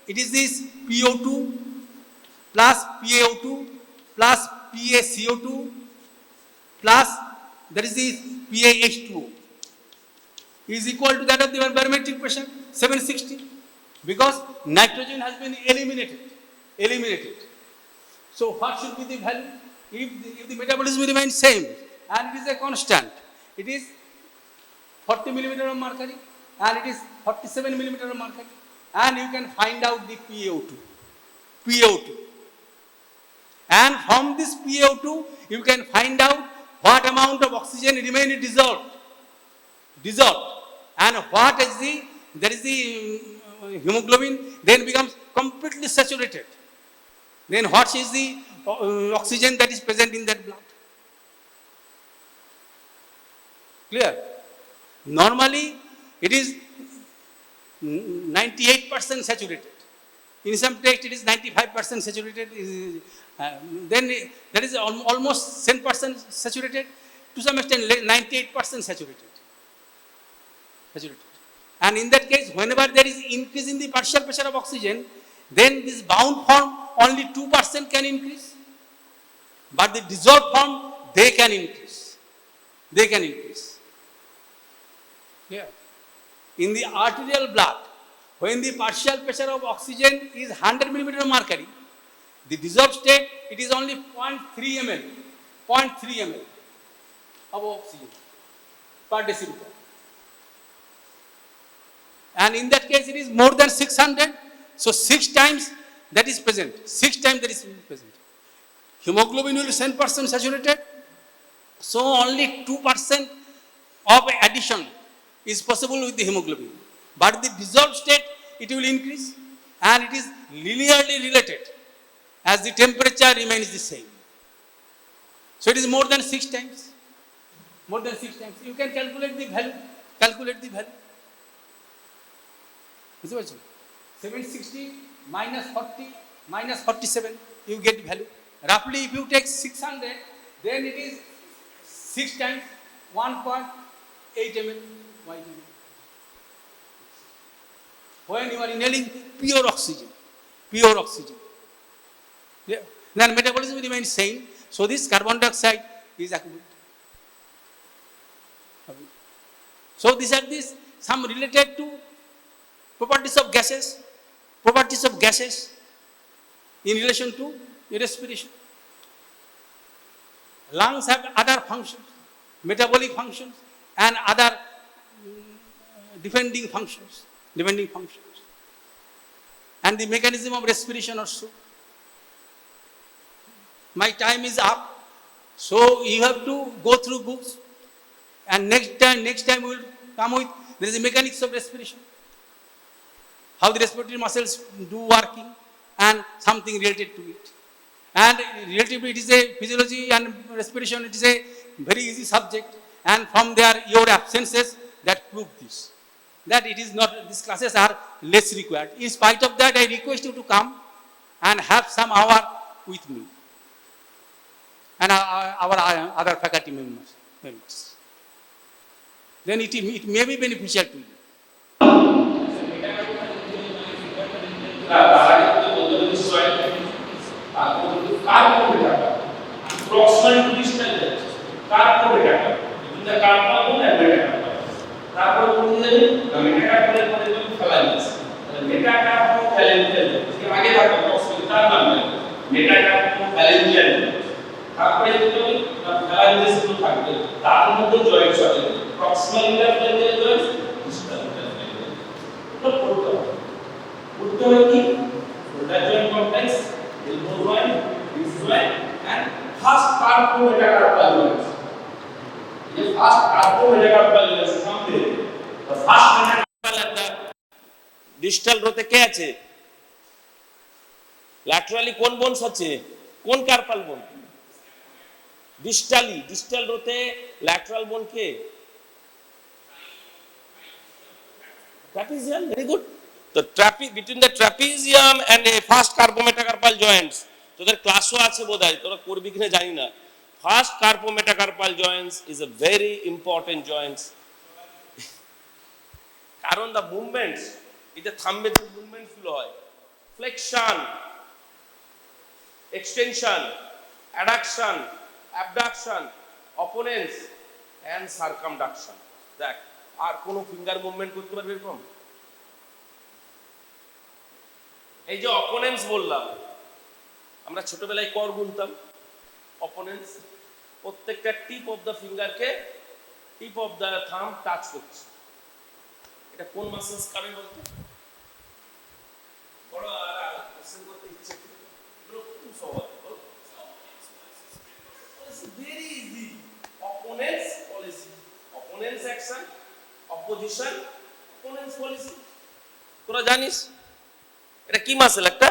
it is this PO2 plus PaO2 plus PaCO2 plus there is this PaH2O is equal to that of the barometric pressure 760, because nitrogen has been eliminated. So what should be the value? If the metabolism remains same and it is a constant, it is 40 millimeter of mercury and it is 47 millimeter of mercury, and you can find out the PaO2. And from this PaO2 you can find out what amount of oxygen remains dissolved, and what is there is the hemoglobin then becomes completely saturated. Then what is the oxygen that is present in that blood? Clear? Normally it is 98% saturated. In some text, it is 95% saturated. Then that is almost 10% saturated. To some extent, 98% saturated. And in that case, whenever there is increase in the partial pressure of oxygen, then this bound form only 2% can increase. But the dissolved form, they can increase. They can increase. Yeah. In the arterial blood, when the partial pressure of oxygen is 100 millimeter of mercury, the dissolved state, it is only 0.3 ml. 0.3 ml of oxygen per deciliter. And in that case, it is more than 600. So 6 times that is present. 6 times that is present. Hemoglobin will be 10% saturated. So only 2% of addition is possible with the hemoglobin. But the dissolved state, it will increase. And it is linearly related as the temperature remains the same. So it is more than 6 times. More than 6 times. You can calculate the value. Calculate the value. 760 minus 40 minus 47, you get value. Roughly, if you take 600, then it is 6 times 1.8 ml. When you are inhaling pure oxygen, yeah. Then metabolism remains same. So this carbon dioxide is accumulated. So these are some related to properties of gases in relation to respiration. Lungs have other functions, metabolic functions and other defending functions. And the mechanism of respiration also. My time is up, so you have to go through books, and next time we will come with, there is a mechanics of respiration. How the respiratory muscles do working and something related to it. And relatively it is a physiology and respiration, it is a very easy subject, and from there your absences that prove this. That it is not, these classes are less required. In spite of that, I request you to come and have some hour with me and our other faculty members. Then it may be beneficial to you. Proximal to distal depth, carpo metacarpal. Between the carpal bone and metacarpal. Carpal bone is the metacarpal bone is the phalanges. The metacarpal phalangeal. इसके आगे आता है proximal तार नाम है. Metacarpal phalangeal. তারপরে যেটা হবে phalanges গুলো থাকবে। তার মধ্যে জয়েন্টস আছে। Proximal interphalangeal joints, distal interphalangeal. এটা পড়তে হবে। পড়তে হবে কি? Shoulder joint complex, elbow joint, wrist joint and first carpo metacarpal joints. The first carpo metacarpal joints সামনে the first metacarpal at the distal row তে কে আছে? laterally কোন bones আছে? কোন carpal bone? distal row তে lateral bone K? trapezium, very good. The between the trapezium and a first carpo metacarpal joints. তোদের ক্লাসও আছে বোধহয়, তোরা করবি কিনা জানি না। First carpo metacarpal joints is a very important joints. কারণ the movements, এটা থাম্বে যে movements গুলো হয়, flexion, extension, adduction, abduction, opponents and circumduction. দেখ, আর কোন ফিঙ্গার মুভমেন্ট করতে পারবে এরকম? এই যে অপোনেন্টস বললাম, আমরা ছোটবেলায় কর গুনতাম। অপোনেন্টস প্রত্যেকটা টিপ অফ দ্য ফিঙ্গারকে tip of the thumb touch করছে। এটা কোন মাসলস কারে বলতো? বড় আর কোশ্চেন করতে ইচ্ছে এগুলো খুব সহজ। Very easy. Opponents policy, opponents action, opposition, opponents policy. তোরা জানিস এটা কি মাসল? একটা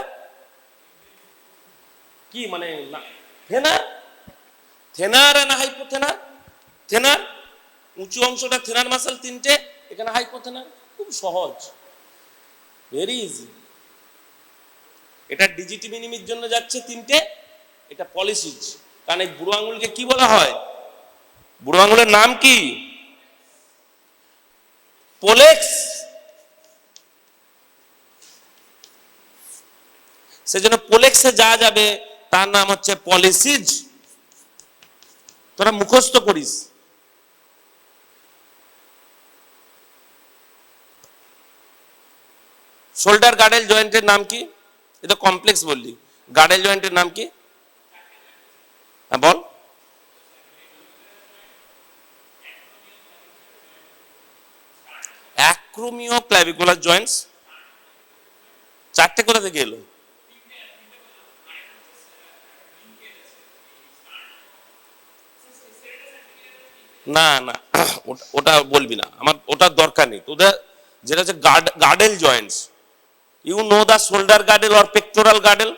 কি মানে না থেনার, থেনার না হাইপোথেনার? থেনার উঁচু অংশটা থেনার মাসল তিনটে, এখানে হাইপোথেনার। খুব সহজ, ভেরি ইজি। এটা ডিজিট মিনিমির জন্য যাচ্ছে তিনটে, এটা পলিসিজ। কারণ এই বুড়ো আঙুলকে কি বলা হয়? বুড়ো আঙুলের নাম কি? পোলেক্স। সেজন্য পোলেক্সে যা যাবে তার নাম হচ্ছে পলিসিজ। তোরা মুখস্থ করিস। শোল্ডার গার্ডেল জয়েন্টের নাম কি? এটা কমপ্লেক্স বললি। গার্ডেল জয়েন্টের নাম কি? হ্যাঁ বল। অ্যাক্রোমিও ক্ল্যাভিকুলার জয়েন্টস। চারটে কোথা থেকে এলো? না না, ওটা বলবি না, আমার ওটার দরকার নেই। তোদের যেটা হচ্ছে girdle joints, you know the shoulder girdle or pectoral girdle,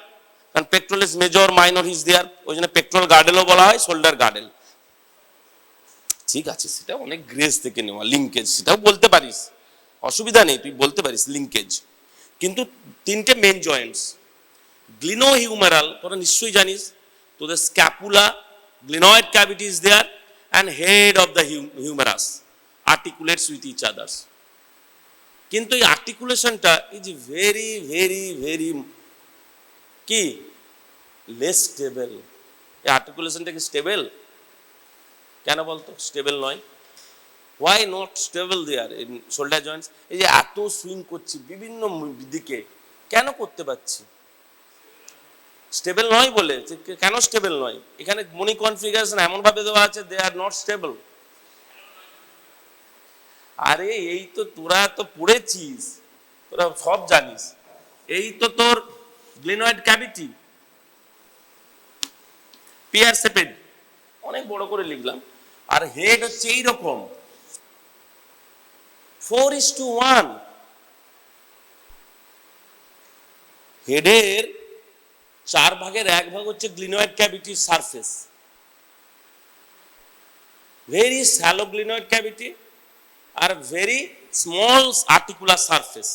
কারণ pectoral is major, minor is there, ওই জন্য পেক্টোরাল গার্ডেলও বলা হয়, শোল্ডার গার্ডেল। ঠিক আছে, সেটা অনেক গ্রেস থেকে নেওয়া, লিঙ্কেজ, সেটাও বলতে পারিস, অসুবিধা নেই, তুই বলতে পারিস লিঙ্কেজ। কিন্তু তিনটে মেন জয়েন্টস, গ্লিনো হিউমেরাল, তোরা নিশ্চয়ই জানিস, তোদের scapula, glenoid cavity is there, and head of the humerus articulates with each others. কিন্তু এই আর্টিকুলেশনটা ইজ ভেরি ভেরি ভেরি কি লেস স্টেবল। এই আর্টিকুলেশনটা কি স্টেবল? কেন বলতো স্টেবল নয়? Why not stable there in shoulder joints? এই যে এত সুইং করছি বিভিন্ন দিকে, কেন করতে পারছি? স্টেবল নয় বলে। কেন স্টেবল নয়? এখানে মনি কনফিগারেশন এমন ভাবে দেওয়া আছে, দে আর নট স্টেবল। আরে এই তো তোরা তো পড়েছিস, তোরা সব জানিস। এই তো তোর গ্লিনয়েড ক্যাভিটি, পিয়ার সেপেড, অনেক বড় করে লিখলাম। আর হেড হচ্ছে এইরকম 4:1। হেডের 4 ভাগের 1 ভাগ হচ্ছে গ্লিনয়েড ক্যাভিটির surface, very shallow glenoid cavity আর ভেরি স্মল আর্টিকুলার সারফেস।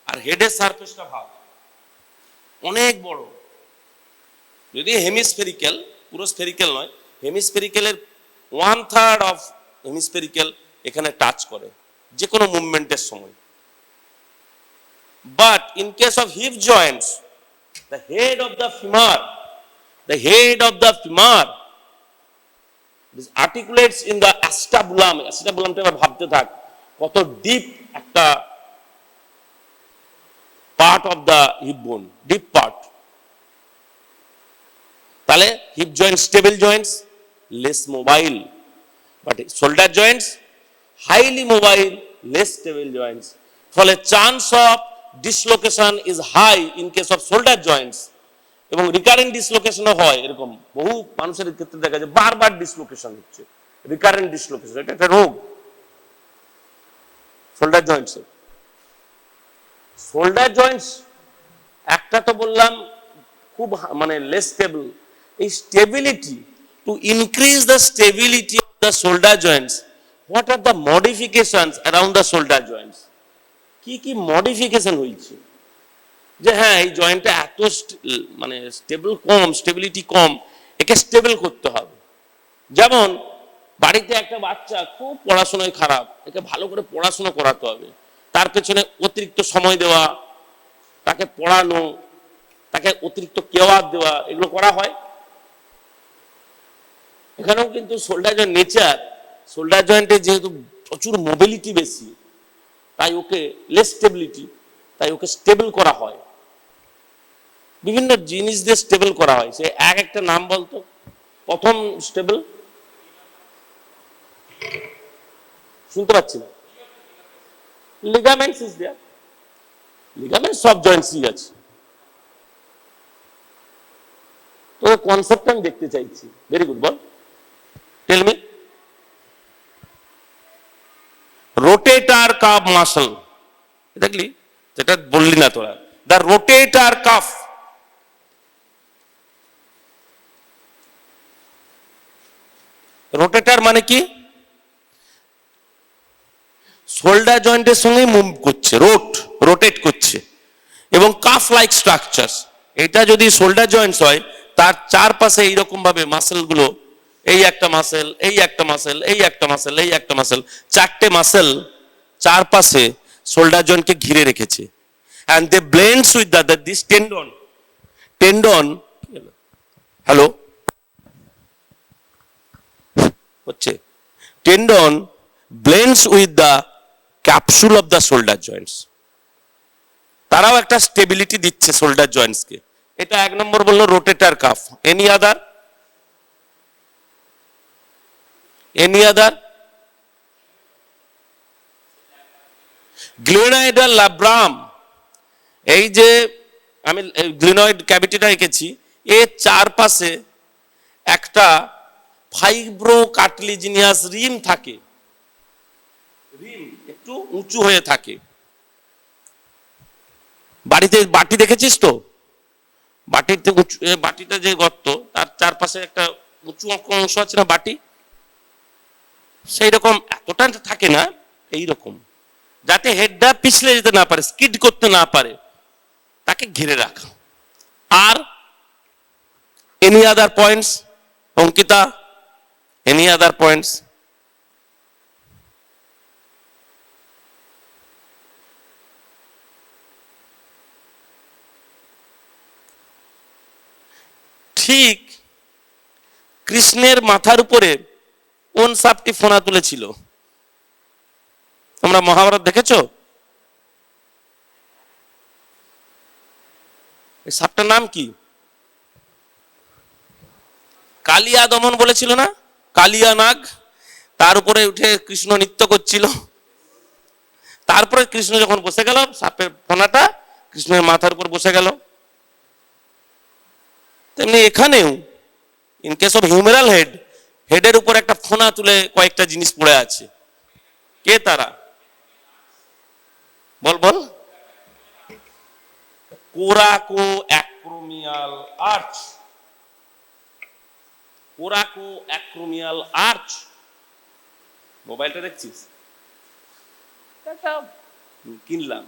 আর হেডের সারফেসটা ভাগ অনেক বড়। যদি হেমিস্ফেরিক্যাল, পুরো স্ফেরিক্যাল নয়, হেমিস্ফেরিক্যালের 1/3 অফ হেমিস্ফেরিক্যাল এখানে টাচ করে যে কোনো মুভমেন্টের সময়। But in case of heap Joints, the head of the femur this articulates in the acetabulum. acetabulum টা ভাবতে থাক কত ডিপ একটা part of the hip bone, deep part. তাহলে hip joint stable joints, less mobile, but shoulder joints highly mobile, less stable joints. ফলে chance of dislocation is high in case of shoulder joints, এবং recurrent ডিসলোকেশনও হয়। এরকম বহু মানুষের ক্ষেত্রে দেখা যায় বারবার ডিসলোকেশন হচ্ছে, রিকারেন্ট ডিসলোকেশন, এটা একটা রোগ শোল্ডার জয়েন্টসের। শোল্ডার জয়েন্টস একটা তো বললাম খুব মানে লেস স্টেবল। এই stability, to increase the stability of the shoulder Joints, what are the modifications around the shoulder Joints? কি কি মডিফিকেশন হয়েছে যে হ্যাঁ এই জয়েন্টটা এত মানে স্টেবল কম, স্টেবিলিটি কম, একে স্টেবল করতে হবে। যেমন বাড়িতে একটা বাচ্চা খুব পড়াশোনায় খারাপ, একে ভালো করে পড়াশোনা করাতে হবে, তার পেছনে অতিরিক্ত সময় দেওয়া, তাকে পড়ানো, তাকে অতিরিক্ত কেয়ার দেওয়া, এগুলো করা হয়। এখানেও কিন্তু শোল্ডার জয়েন্ট নেচার, শোল্ডার জয়েন্টে যেহেতু প্রচুর মোবিলিটি বেশি, তাই ওকে লেস স্টেবিলিটি, তাই ওকে স্টেবল করা হয়, বিভিন্ন জিনিস দিয়ে স্টেবল করা হয়। সে একটা নাম বলতো প্রথম স্টেবল, শুনতে পাচ্ছি না। লিগামেন্টস ইজ দেয়ার, লিগামেন্ট সব জয়েন্টসই আছে। তো কনসেপ্ট আমি দেখতে চাইছি। ভেরি গুড, বল, tell me. Rotator cuff muscle, দেখলি যেটা বললি না তোরা, দ্য রোটেটার কাফ। রোটেটার মানে কি? শোল্ডার জয়েন্টের সঙ্গে মুভ করছে, রোটেট করছে, এবং কাফ লাইক স্ট্রাকচার, এটা যদি শোল্ডার জয়েন্টস হয়, তার চারপাশে এইরকম ভাবে মাসেলগুলো, এই একটা মাসেল, এই একটা মাসেল, এই একটা মাসেল, এই একটা মাসেল, চারটে মাসেল চারপাশে শোল্ডার জয়েন্টকে ঘিরে রেখেছে। and they blends with this tendon hello হচ্ছে tendon blends with the capsule of the shoulder joints, তারাও একটা স্টেবিলিটি দিচ্ছে শোল্ডার জয়েন্টসকে। এটা এক নম্বর বললো rotator cuff. Any other? Glenoidal labrum, এই যে আমি গ্লিনয়েড ক্যাভিটিটা এঁকেছি, এর চারপাশে একটা ফাইব্রো কার্টিলেজিনিয়াস রিম থাকে, রিম একটু উঁচু হয়ে থাকে। বাটি দেখেছিস তো? বাটিতে উঁচু, বাটিটা যে গর্ত তার চারপাশে একটা উঁচু অংশ আছে না বাটি, সেই রকম এতটা থাকে না, এই রকম, যাতে হেডটা পিছলে যেতে না পারে, স্কিড করতে না পারে, তাকে ঘিরে রাখা। আর any other points Ankita? Any other points? ঠিক কৃষ্ণের মাথার উপরে কোন সাপটি ফোনা তুলেছিল? তোমরা মহাভারত দেখেছো? এই সাপটার নাম কি? কালিয়া দমন বলেছিল না, কালিয়া নাগ। তার উপরে উঠে কৃষ্ণ নৃত্য করছিল। তারপরে কৃষ্ণ যখন বসে গেল, সাপের ফোনাটা কৃষ্ণের মাথার উপর বসে গেল। তেমনি এখানেও in case of humeral head, হেডের উপর একটা ফোনা তুলে কয়েকটা জিনিস পড়ে আছে। কে তারা? বল বল। Coraco acromial arch, coraco acromial arch. মোবাইলটা দেখছিস? এটা কিনলাম,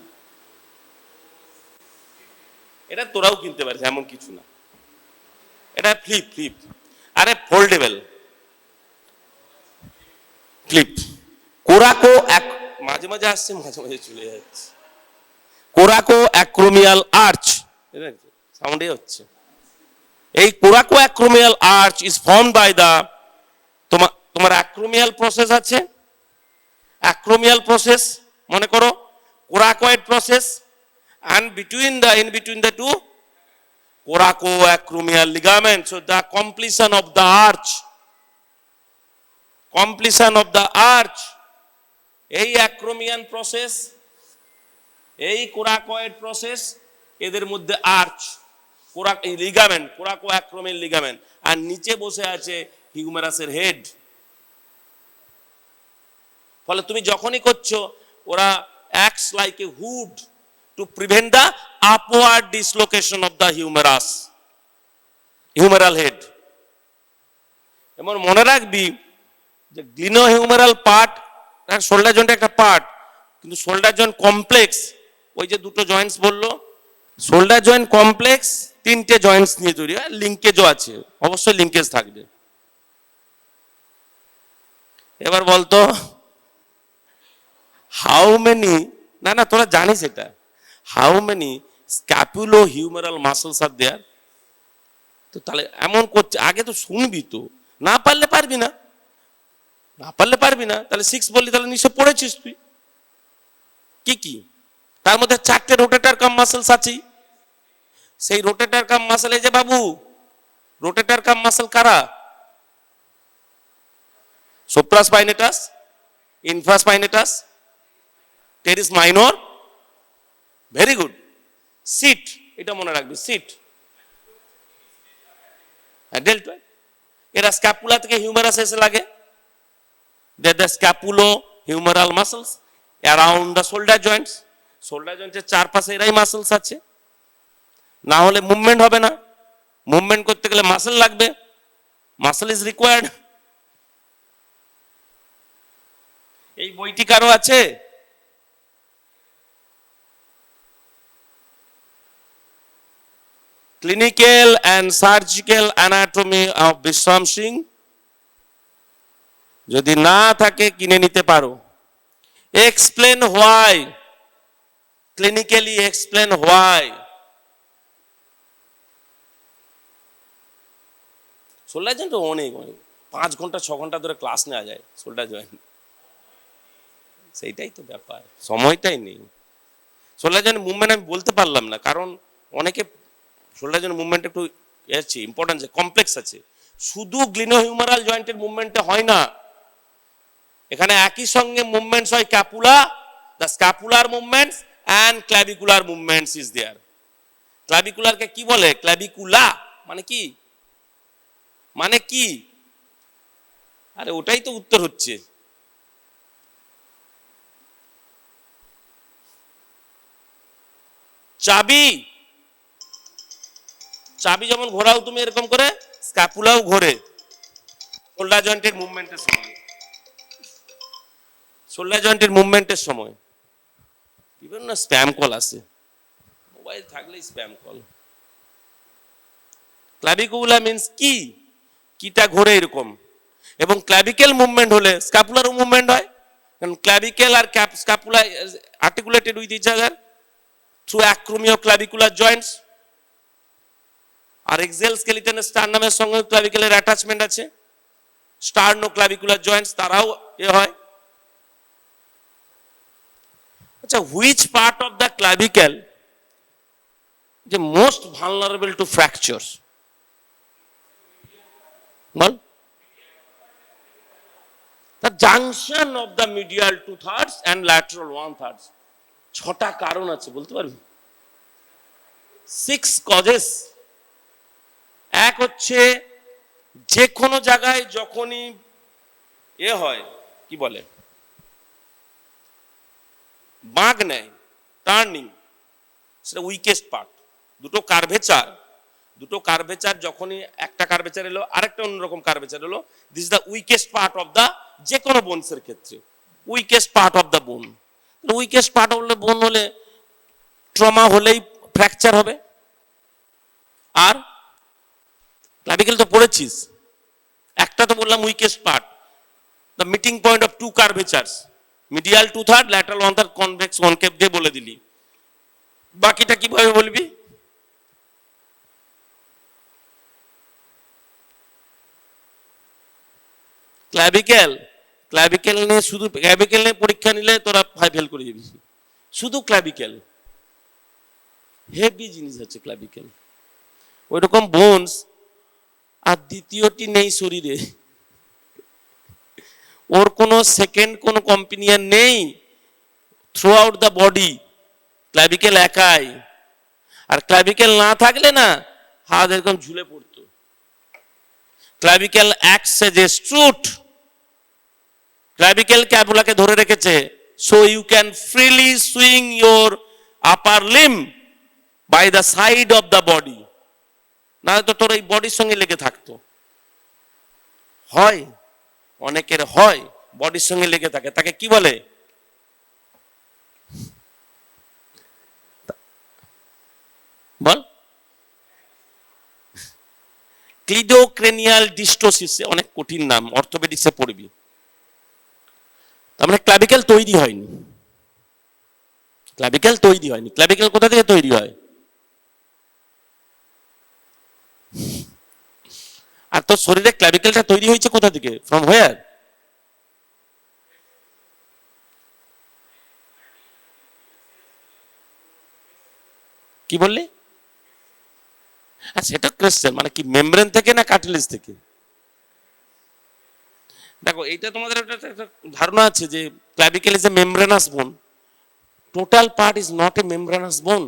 এটা তোরাও কিনতে পারিস, এমন কিছু না। এটা ফ্লিপ, আরে ফোল্ডেবল ফ্লিপ। কোরাকো মাঝে মাঝে আসছে, মাঝে মাঝে চলে যাচ্ছে। কোরাকো অ্যাক্রোমিয়াল আর্চ, সাউন্ডে হচ্ছে। এই coraco acromial arch is formed by the, তোমার অ্যাক্রোমিয়াল প্রসেস আছে, অ্যাক্রোমিয়াল প্রসেস মনে করো, coracoid process, and in between the two coracoacromial ligament. So the completion of the arch, এই অ্যাক্রোমিয়ান প্রসেস, এই coracoid process, এদের মধ্যে আর্চ, লিগামেন্ট, কোরাকোঅ্যাক্রোমিয়াল লিগামেন্ট, আর নিচে বসে আছে হিউমেরাসের হেড। ফলে তুমি যখনই করছো, ওরা acts like a hood to prevent the upward dislocation of the humeral head. এমন মনে রাখবি যে গ্লিনোহিউমেরাল পার্ট শোল্ডার জয়েন্টের একটা পার্ট, কিন্তু শোল্ডার জয়েন্ট কমপ্লেক্স, ওই যে দুটো জয়েন্টস বললো, শোল্ডার জয়েন্ট কমপ্লেক্স তিনটে জয়েন্টস নিয়ে তৈরি হয়, লিঙ্কেজও আছে, অবশ্যই লিঙ্কেজ থাকবে। এবার বলতো হাউ মেনি, না তোরা জানিস এটা, হাউ মেনি স্ক্যাপুলো হিউমেরাল মাসলস আর দেয়ার? তো তাহলে এমন করছে, আগে তো শুনবি, তো না পারলে পারবি না, তাহলে 6 বললি, তাহলে নিশ্চয় পড়েছিস তুই। কি তার মধ্যে 4টে রোটেটর কাম মাসলস আছে। সেই রোটেটর কাম মাসল, এই যে বাবু, রোটেটর কাম মাসল কারা? Supraspinatus, infraspinatus, teres minor, very good. SIT, এটা মনে রাখবি, সিট, ডেল্টয়েড। এরা স্ক্যাপুলা থেকে হিউমেরাস এসে লাগে। the scapulo-humeral muscles around the shoulder joints. Shoulder জয়েন্টের চারপাশে এরাই মাসলস আছে, না হলে মুভমেন্ট হবে না। মুভমেন্ট করতে গেলে মাসল লাগবে, মাসল ইজ রিকোয়ার্ড। এই বইটি কারো আছে? Clinical and surgical anatomy of বিশ্রাম সিং যদি না থাকে কিনে নিতে পারো। Explain why, clinically explain why. Shoulder joint অনেক 5 ঘন্টা 6 ঘন্টা ধরে ক্লাস নেওয়া যায় শোল্ডার জয়েন্ট, সেইটাই তো ব্যাপার, সময়টাই নেই। শোল্ডার জয়েন্ট মুভমেন্ট আমি বলতে পারলাম না, কারণ অনেকে শোল্ডার জয়েন্ট মুভমেন্ট একটু আছে ইম্পর্টেন্স কমপ্লেক্স আছে। শুধু গ্লিনোহিউমারাল জয়েন্টের মুভমেন্টে হয় না, এখানে একই সঙ্গে মুভমেন্টস হয় scapula, the scapular movements and clavicular movements is there. ক্ল্যাভিকুলারকে কি বলে? ক্ল্যাভিকুলা মানে কি? মানে কি? আরে ওটাই তো উত্তর হচ্ছে। চাবি, চাবি যেমন ঘোরাও তুমি এরকম করে, স্ক্যাপুলাও ঘোরে শোল্ডার জয়েন্টের মুভমেন্টের সময়। শোল্ডার জয়েন্টের মুভমেন্টের সময় বিভিন্ন স্প্যাম কল আসে, মোবাইল থাকলেই স্প্যাম কল। ক্ল্যাভিকুলা মিন্স কি, কিটা ঘোরে এরকম, এবং ক্ল্যাভিক্যাল মুভমেন্ট হলে স্ক্যাপুলারও মুভমেন্ট হয়, কারণ ক্ল্যাভিক্যাল আর scapula articulated with each other through acromioclavicular joints. আর এক্সেল স্কেলিটন স্টার্নামের সঙ্গে ক্ল্যাভিক্যালের অ্যাটাচমেন্ট আছে, স্টার্নোক্ল্যাভিকুলার জয়েন্টস তারাও এ হয়। আচ্ছা, which part of the clavicle যে মোস্ট ভালনারেবল টু ফ্র্যাকচারস? বল। The junction of the medial 2/3 and lateral 1/3. 6টা কারণ আছে, বলতে পারবি? 6 causes। এক হচ্ছে যে কোনো জায়গায় যখনই এ হয়, কি বলে, বাঁক নেয়, টার্নিং, সেটা উইকেস্ট পার্ট। দুটো কার্ভেচার যখনই, একটা কার্ভেচার এলো আরেকটা অন্যরকম কার্ভেচার এলো, this is the weakest part of the, যে কোনো বোনসের ক্ষেত্রে weakest part of the bone. Weakest part of the bone হলে ট্রমা হলেই ফ্র্যাকচার হবে। আর ক্ল্যাভিকেল তো পড়েছিস, একটা তো বললাম weakest part, the meeting point of 2 curvatures, medial 2/3, lateral 1/3, convex concave দিয়ে বলে দিলি। বাকিটা কিভাবে বলবি? ক্ল্যাভিক্যাল নিয়ে শুধু ক্ল্যাভিক্যাল নিয়ে পরীক্ষা নিলে তোরা ফেল করে যাবি। শুধু ক্ল্যাভিক্যাল, হেভি জিনিস আছে ক্ল্যাভিক্যাল। ওই রকম বোনস আর দ্বিতীয়টি নেই শরীরে, ওর কোনো সেকেন্ড কোনো কম্পিনিয়ন নেই থ্রু আউট দ্য বডি, ক্ল্যাভিক্যাল একাই। আর ক্ল্যাভিক্যাল না থাকলে না হাত এরকম ঝুলে পড়তো। ক্ল্যাভিক্যাল অ্যাক্টস এজ এ স্ট্রুট, ক্ল্যাভিক্যাল ক্যাপুলাকে ধরে রেখেছে, so you can freely swing your upper limb by the side of the body. না তো তোর এই বডির সঙ্গে লেগে থাকতো। হয়, অনেকের হয় বডির সঙ্গে লেগে থাকে, তাকে কি বলে? বল। ক্লিডোক্রেনিয়াল ডিস্টোসিস, অনেক কঠিন নাম, অর্থোপেডিক্সে পড়বি। তার মানে ক্ল্যাভিক্যাল তৈরি হয়নি, ক্ল্যাভিক্যাল তৈরি হয়নি। ক্ল্যাভিক্যাল কোথা থেকে তৈরি হয়? আর তোর শরীরে ক্ল্যাভিক্যালটা তৈরি হয়েছে কোথা থেকে? From where? কি বললি? সেটা ক্রিস্টাল মানে কি, মেমব্রেন থেকে না কার্টিলেজ থেকে? দেখো, এইটা তোমাদের একটা ধারণা আছে যে clavicle is a membranous bone. Total part is not a membranous bone.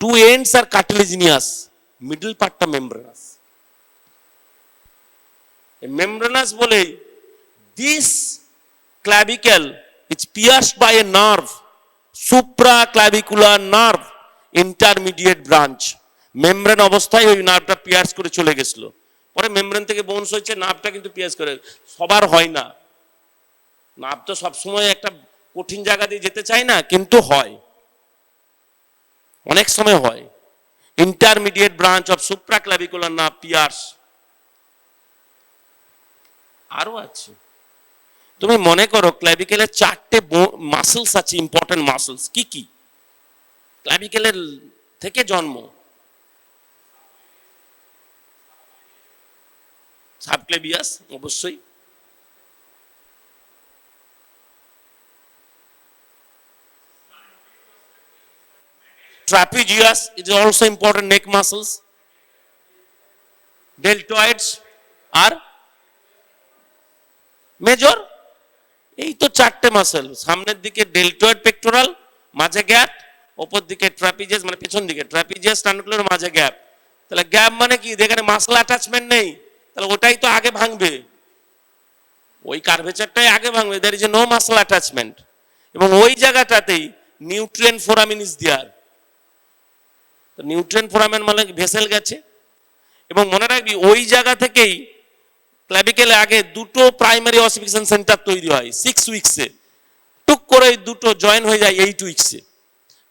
2 ends আর কার্টিলেজিনিয়াস, মিডল পার্টটা মেমব্রেনাস। মেমব্রেনাস বলে this clavicle is pierced by a nerve, supraclavicular nerve, intermediate branch. Membrane অবস্থায় ওই নার্ভটা পিয়ার্স করে চলে গেছিল, পরে মেমব্রেন থেকে বোনস হয়েছে, নার্ভটা কিন্তু পিয়ার্স করে। সবার হয় না, নার্ভ তো সবসময় একটা কঠিন জায়গা দিয়ে যেতে চায় না, কিন্তু হয়, অনেক সময় হয়। Intermediate branch of supraclavicular nerve pierce. আরো আছে। তুমি মনে করো ক্ল্যাভিকেলের 4টে মাসেলস আছে, ইম্পর্টেন্ট মাসেলস। কি কি? ক্ল্যাভিকেলের থেকে জন্ম। সাবক্লেভিয়াস অবশ্যই, trapezius is also important neck muscles, deltoids R major. এই তো 4টে মাসেল। সামনের দিকে ডেল্টয়েড পেক্টোরাল, মাঝে গ্যাপ, ওপর দিকে ট্রাপিজিয়াস মানে পেছন দিকে ট্রাপিজিয়াস স্টার্নুকুলার, মাঝে গ্যাপ। তাহলে গ্যাপ মানে কি? যেখানে মাসল অ্যাটাচমেন্ট নেই, তাহলে ওটাই তো আগে ভাঙবে, ওই কার্ভেচারটাই আগে ভাঙবে। There is no muscle attachment. এবং ওই জায়গাটাতেই নিউট্রিয়েন্ট ফোরামিন ইজ দেয়ার। তো নিউট্রিয়েন্ট ফোরামেন মানে ভেসেল গেছে। এবং মনে রাখবি ওই জায়গা থেকেই ক্ল্যাভিকেলে আগে দুটো প্রাইমারি অসিফিকেশন সেন্টার তৈরি হয় 6 উইকসে। টুক করে ওই দুটো জয়েন হয়ে যায় 8 উইকসে।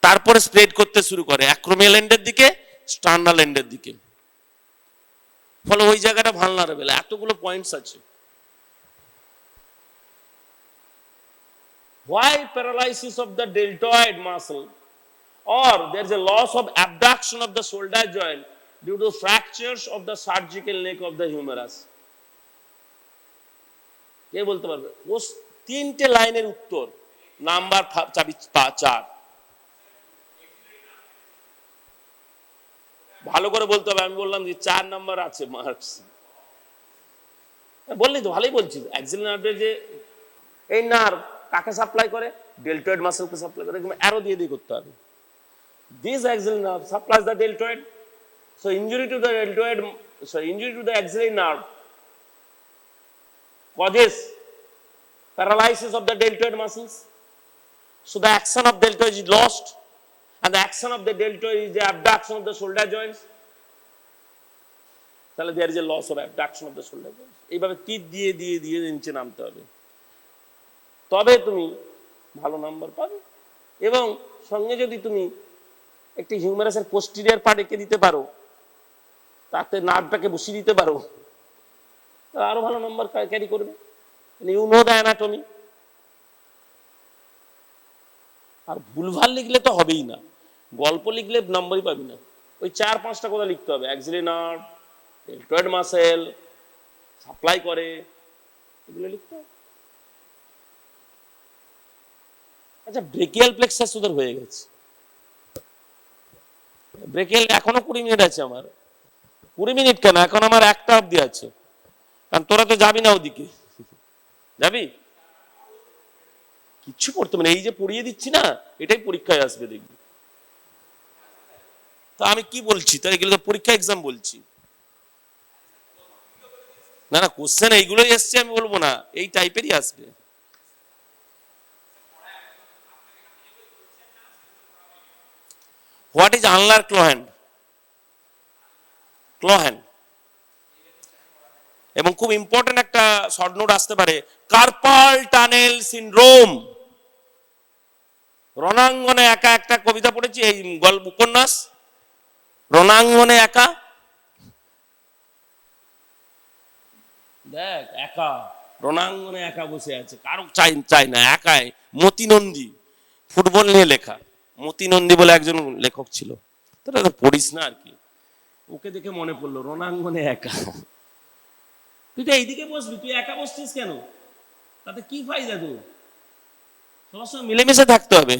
তারপরে স্প্রেড করতে শুরু করে অ্যাক্রোমিয়াল এন্ডের দিকে, স্টার্নাল এন্ডের দিকে। ফলে ওই জায়গাটা ভালনারেবল। এতগুলো পয়েন্টস আছে। Why paralysis of the deltoid muscle, or there is a loss of abduction of the shoulder joint due to fractures of the surgical neck of the humerus? কে বলতে পারবে? ও 3টে লাইনের উত্তর। নাম্বার 4। ভালো করে বলতে হবে। আমি বললাম যে 4 নাম্বার আছে মার্কস। বললি তো, ভালোই বলছি। অ্যাক্সিলারি নার্ভের যে এই নার্ভ কাকে সাপ্লাই করে? ডেল্টয়েড মাসেলকে সাপ্লাই করে। অ্যারো দিয়ে দিয়ে করতে হবে। This axillary nerve supplies the deltoid. So injury to the deltoid, injury to the axillary nerve causes paralysis of the deltoid muscles. So the action of deltoid is lost, and the action of the deltoid is the abduction of the shoulder joints. তাহলে there is a loss of abduction of the shoulder joints. এইভাবে তীর দিয়ে দিয়ে দিয়ে নিচে নামতে হবে, তবে তুমি ভালো নাম্বার পাবে। এবং সঙ্গে যদি তুমি একটি হিউমেরাসের পোস্টিরিয়ার পার্ট এঁকে দিতে পারো, তাতে নার্ভটাকে বসিয়ে দিতে পারো, আরো ভালো নাম্বার ক্যারি করবে। You know the anatomy. আর ভুলভাল লিখলে তো হবেই না। গল্প লিখলে নাম্বারই পাবি না। ওই 4-5টা কথা লিখতে হবে। Axillary nerve, deltoid muscle supply করে, এগুলো লিখতে হবে। আচ্ছা, ব্রেকিয়াল প্লেক্সাস ওদের হয়ে গেছে। ব্রেকিয়াল এখনো 20 মিনিট আছে আমার। 20 মিনিট কেন, এখন আমার 1টা অবধি আছে। কারণ তোরা তো যাবি না ওদিকে। যাবি? কিচ্ছু পড়তে মানে এই যে পড়িয়ে দিচ্ছি না, এটাই পরীক্ষায় আসবে দেখবি। তা আমি কি বলছি? তাই এগুলো তো পরীক্ষা এক্সাম বলছি না। না, কোশ্চেন এইগুলোই এসছে, আমি বলবো না, এই টাইপেরই আসবে। What is ulnar claw hand? Claw hand. এবং খুব ইম্পর্টেন্ট একটা শর্ট নোট আসতে পারে, কার্পাল টানেল সিনড্রোম। রণাঙ্গনে একা একটা কবিতা পড়েছি, এই গল্প উপন্যাস রণাঙ্গনে একা। দেখ, একা রণাঙ্গনে একা বসে আছে, কারো চাই না, একাই। মতি নন্দী, ফুটবল নিয়ে লেখা। মতি নন্দী বলে একজন লেখক ছিল, তোরা তো পড়িস না আর কি। ওকে দেখে মনে পড়লো, রণাঙ্গনে একা। তুই তো এইদিকে বসবি, তুই একা বসছিস কেন? তাতে কি ফায়দা তোর? সবার সঙ্গে মিলেমিশে থাকতে হবে।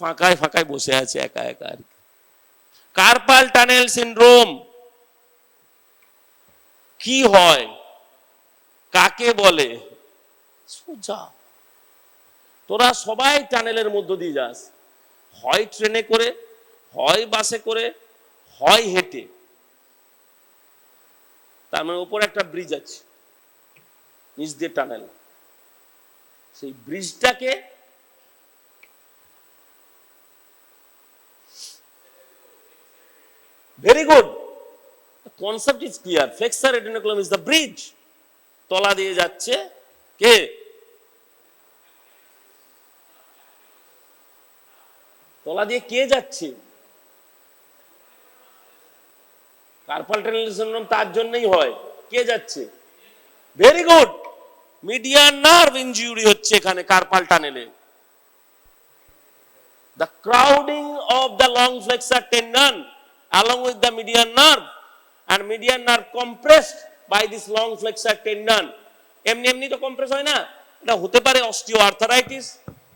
ফাঁকায় ফাঁকায় বসে আছে একা একা আর কি। কার্পাল টানেল সিনড্রোম কি হয়, কাকে বলে? সোজা তোরা সবাই টানেলের মধ্য দিয়ে যাস, হয় ট্রেনে করে, হয় বাসে করে, হয় হেঁটে। তার মানে উপরে একটা ব্রিজ আছে, নিচ দিয়ে টানেল। সেই ব্রিজটাকে very good, the concept is clear. Flexor retinaculum is the bridge. তলা দিয়ে যাচ্ছে কে? তলা দিয়ে কে যাচ্ছে? কার্পাল টানেল সিনড্রোম তার জন্যই হয়। কে যাচ্ছে? Very good, median nerve injury হচ্ছে এখানে carpal টানেলে। The crowding of the long flexor tendon along with the median nerve and median nerve compressed by this long flexor tendon. এমনি এমনি তো কম্প্রেস হয় না, এটা হতে পারে osteoarthritis,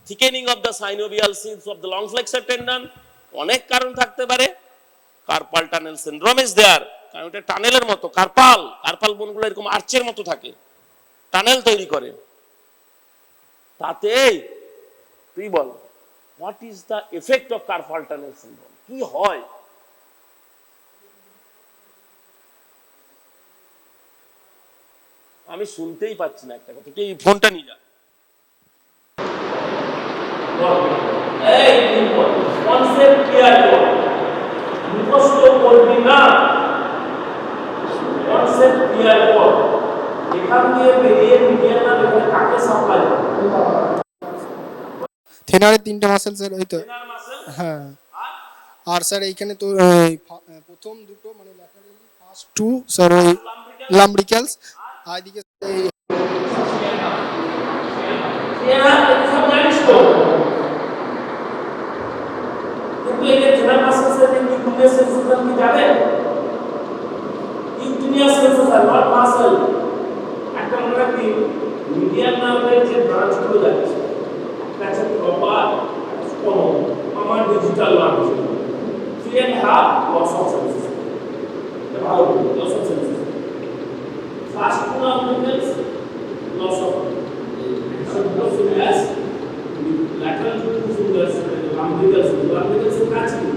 thickening of the synovial sheaths of the long flexor tendon, অনেক কারণ থাকতে পারে। Carpal tunnel syndrome is there, কারণ এটা টানেলের মতো, কার্পাল বোনগুলো এরকম আর্চের মতো থাকে, টানেল তৈরি করে। তাতে তুই বল, what is the effect of carpal tunnel syndrome? কি হয়? আমি শুনতেই পাচ্ছি না একটা কথা, তুই এই ফোনটা নিয়ে যা। এই কনসেপ্ট ক্লিয়ার কর, মুখস্থ করবি না, কনসেপ্ট ক্লিয়ার কর। এখান দিয়ে বেরিয়ে মিডিয়ান নার্ভ এখানে কাকে সাপ্লাই করে? থেনারের 3টে মাসেল স্যার, ওই তো। Thinner muscle. হ্যাঁ, আর স্যার এইখানে তো প্রথম দুটো মানে ল্যাটারালি ফার্স্ট টু স্যার ওই লাম্ব্রিক্যালস, আর এদিকে সব জানিস তো, কিন্তু এই যে থিনার মাসেল এর নিউক্লিয়াস সেন্সেশন কি যাবে? ইন্টিনিয়াস সেন্সেশন নট মাসেল। একটা মনে রাখবি, মিডিয়ান নার্ভের যে ব্রাঞ্চগুলো যাচ্ছে that's a proper আমার digital lunch 3.5 loss of senses, ভালো loss of senses, fast fundamentals loss of fingers, lateral two fingers, lumbricals কাজ কি?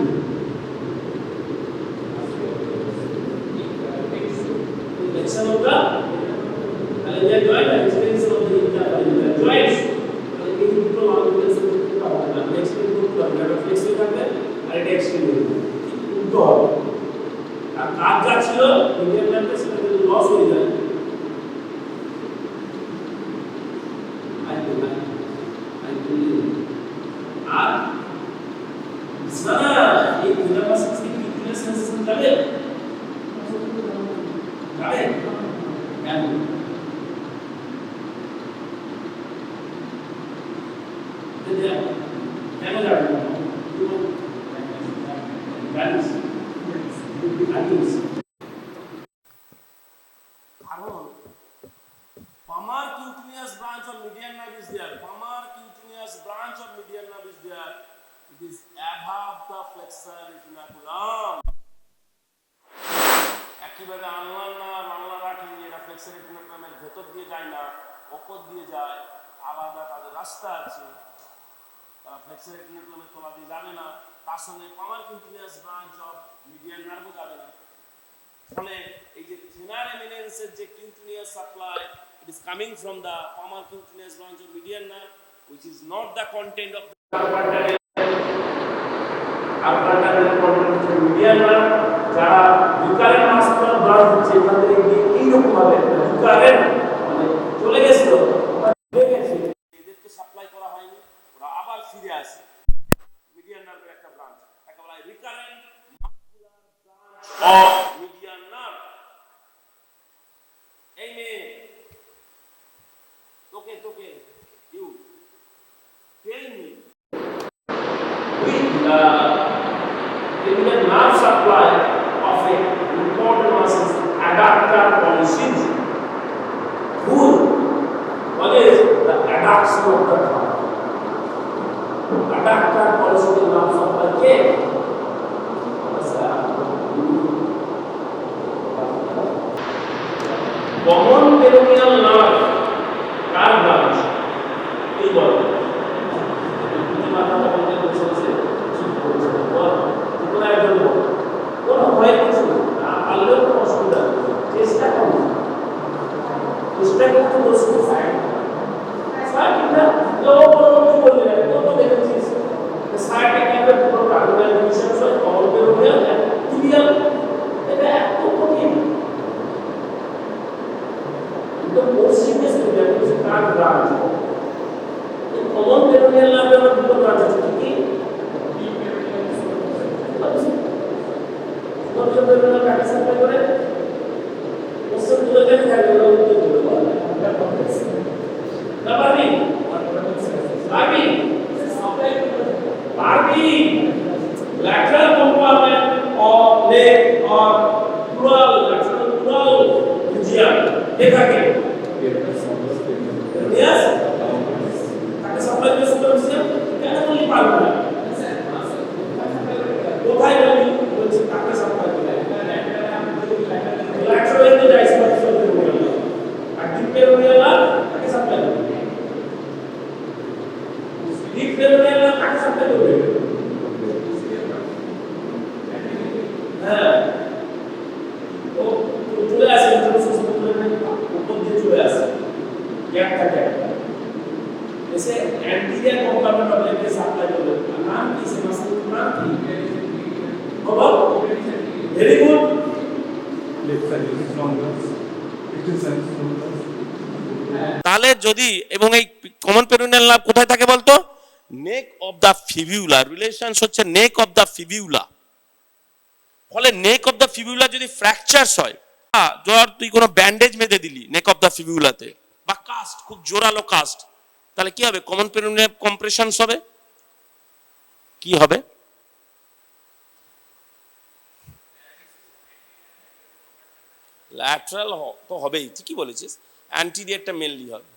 Flexion of the alveolar joint and extension of the intercostal joints. এই দুটো lumbricals next flexion থাকবে আর এটা extend হবে, উল্টো হবে। আর কাজ যা ছিল মিডিয়ান নার্ভে সেটা যদি লস হয়ে যায়, আর সারা এই থিনার মাসেল থেকে ইন্টিনিয়াস সেন্সেশন যাবে কেন? কেন যাবে? Palmar cutaneous branch of median nerve is there. Palmar cutaneous branch of median nerve is there. It is above the flexor retinaculum. একইভাবে আনলার নার্ভ, আনলার আর্টারি, এরা ফ্লেক্সর রেটিনাকুলামের ভেতর দিয়ে যায় না, ওপর দিয়ে যায়, আলাদা তাদের রাস্তা আছে। তারা ফ্লেক্সর রেটিনাকুলামের তলা দিয়ে যাবে না, তার সঙ্গে palmar continuous branch of median নার্ভও যাবে না। ফলে এই যে থিনার এমিনেন্সের যে continuous supply, it is coming from the palmar cutaneous branch of median nerve, which is not the content of the carpal tunnel. Carpal tunnel content of median nerve, যারা recurrent muscular blood হচ্ছে এখান থেকে এইরকম ভাবে recurrent মানে চলে গেছিল, এদেরকে সাপ্লাই করা হয়নি, ওরা আবার ফিরে আসে। মিডিয়ান নার্ভের একটা ব্রাঞ্চ, একেবারে recurrent muscular branch of median nerve. এই মেয়ে তোকে you tell me with the nerve supply of a important muscles adductor pollicis, what is the adduction of the thumb? Adductor pollicis nerve supply ke common peroneal nerve car branch? এই বল মাথা বলতে বলছে ঠিক বলছে, বল তোরা একজন বল, কোনো ভয় কিছু না, পারলেও কোনো অসুবিধা নেই, চেষ্টা করুন, চেষ্টা করতে বসুন। সাইড না কি বললি না, তো দেখেছিস সাইড একটা পুরো কার্ডিয়াল ডিভিশন হয়, কমন পেরোনিয়াল টিবিয়াল, এটা এত কঠিন। The most serious problem is car branch? এই কমন পেরোনিয়াল নার্ভে আমার দুটো ব্রাঞ্চ আছে, কি কি? পোস্টাল পেরোনিয়াল কাকে সাপ্লাই করে? পোস্টাল পেরোনিয়াল কাকে উত্তর করবে না পারবি পারবি সাপ্লাই পারবি lateral compartment of leg or pleural lateral pleural region এটাকে yes তাকে সাপ্লাই করে সুপারফিশিয়াল কেন বলি পারবো না কোথায় বলি বলছি তাকে সাপ্লাই করে lateral এ যায় সুপারফিশিয়াল পেরোনিয়াল আর ডিপ পেরোনিয়াল তাকে সাপ্লাই করে ডিপ পেরোনিয়াল তাকে সাপ্লাই করে হ্যাঁ ও চলে আসে ইন্টারকোস্টাল উপর দিয়ে চলে আসে গ্যাপ থাকে এসে anterior compartment of leg supply করে নাম কি সে মাসেল নাম কি বাবা very good left side is longer, it is longer. তাহলে যদি এবং এই কমন পেরোনিয়াল নার্ভ কোথায় থাকে বলতো? নেক অফ দা ফিবিউলা। রিলেশনস হচ্ছে নেক অফ দা ফিবিউলা। ফলে নেক অফ দা ফিবিউলা যদি ফ্র্যাকচারস হয়, ধর তুই কোনো ব্যান্ডেজ বেঁধে দিলি নেক অফ দা ফিবিউলাতে বা কাস্ট, খুব জোরালো কাস্ট, তাহলে কি হবে? কমন পেরোনিয়াল কম্প্রেশনস হবে। কি হবে? ল্যাটারাল তো হবেই, ঠিকই বলেছিস। অ্যান্টিরিয়রটা মেনলি হবে।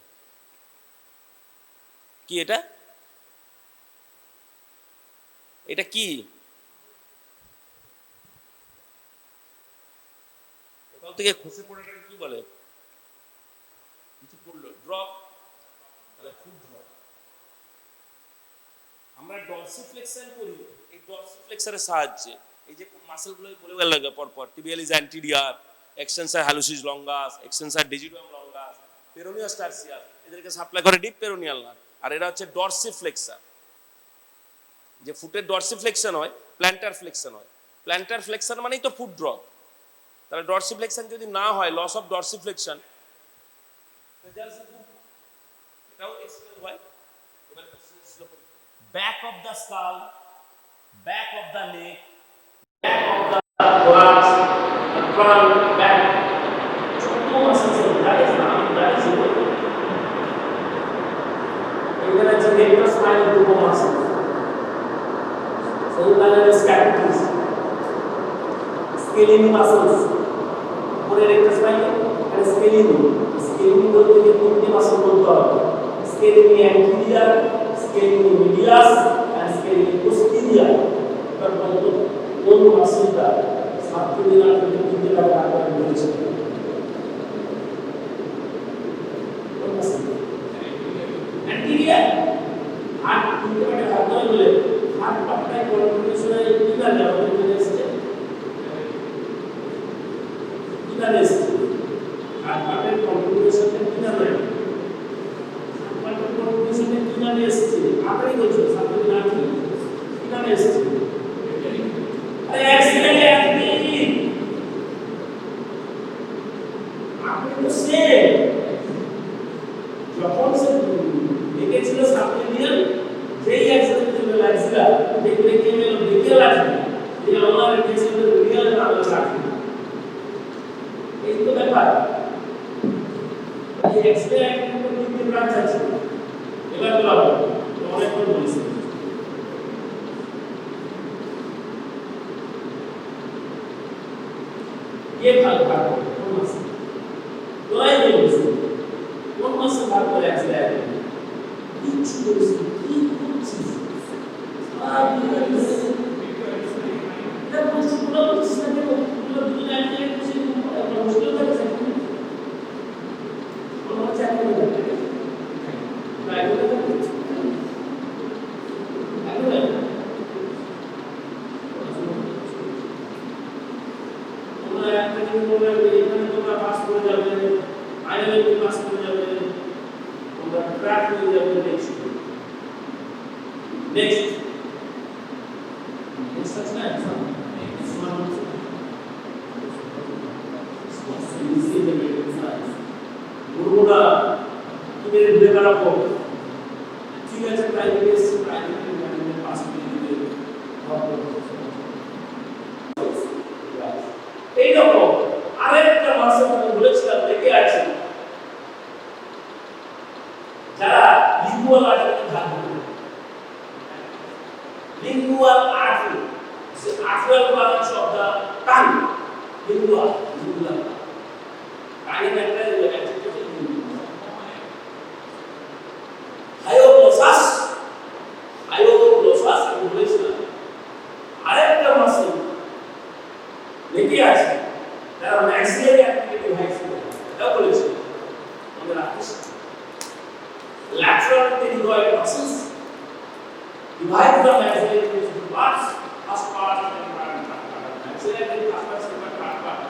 কি এটা? এটা কি? ওখান থেকে খসে পড়াটাকে কি বলে? কিছু পড়লো ড্রপ, তাহলে খুব ড্রপ। আমরা ডরসিফ্লেক্সন করি, এই ডরসিফ্লেক্সনের সাহায্যে এই যে মাসেলগুলো বলে গেল পরপর, tibialis anterior, extensor hallucis longus, extensor digitorum longus, peroneus tertius, এদেরকে সাপ্লাই করে ডিপ পেরোনিয়াল নার্ভ। আর এরা হচ্ছে ডরসিফ্লেক্সর। যে ফুটের ডরসিফ্লেকশন হয়, প্ল্যান্টার ফ্লেকশন হয়। প্ল্যান্টার ফ্লেকশন মানেই তো ফুট ড্রপ। তাহলে ডরসিফ্লেকশন যদি না হয়, লস অফ ডরসিফ্লেকশন, এটাও এক্সপ্লেন হয়। এবার back of the skull, back of the neck, back of the thorax, the trunk, back, ছোট মাসেলস, that is it. এখানে আছে নেকটাস spinal group of muscles, capillaries, scalene muscles, পরে rectus spine আর scalene বলতে গিয়ে তিনটে মাসল বলতে হবে, scalene anterior, scalene medius and scalene posterior। তার বলতো কোন মাসলটা 7 দিন আগে তিনটে ভাগে ভাগ করে দিয়েছে। কোন মাসল? anterior। আর তিনটে ভাগে ভাগ করে বলে হাত পাটায় কন্ট্রিবিউশনে কিনা যাবে এসছে কিনা এসছে হাত পাটায় কন্ট্রিবিউশনে কিনা যাবে হাত পাটায় কন্ট্রিবিউশনে কিনা এসছে আপনি বলছো সাথে না কি কিনা এসছে আরে অ্যাক্সিডেন্ট আপনি তো সেম যখন সে দেখেছিল সাবক্লিনিয়াল যেই অ্যাক্সিডেন্ট চলে লাগছিল দেখলে কি হলো দেখে লাগছে এই আমার পেশেন্টের রিয়েল না লাগছে এই তো ব্যাপার এই এক্সপেরিয়েন্স কিন্তু তিন ব্রাঞ্চ আছে এবার বলবো তো অনেক করে বলেছি ये भाग कौन मास दोलाई नहीं बस कौन मास भाग করে एक्सपेरिएंट each is each is এটা বলছি পুরো সিস্টেমে পুরো দুনিয়া নিয়ে কিছু মুশকিল আছে কোন চেক করে রাইট এখানে তোমরা পাস করে যাবে আইএলএম পাস করে যাবে তোমরা ট্র্যাক হয়ে যাবে নেক্সট আছে না গুরুরা তুমি ব্রেক রাখো ঠিক আছে প্রাইভেট এসে প্রাইভেট পাস করে দিবে আইন একটা অ্যাক্টিভিটি হায়োগ্লোসাস আমি বলেছিলাম আরেকটা মাসল লেগে আছে যারা ম্যাক্সিলারি অ্যাক্টিভিটি হয়েছিল এটা বলেছিল আমাদের রাখিস lateral pterygoid muscles divide the maxillary into two parts first part and second part and third part maxillary first part second part third part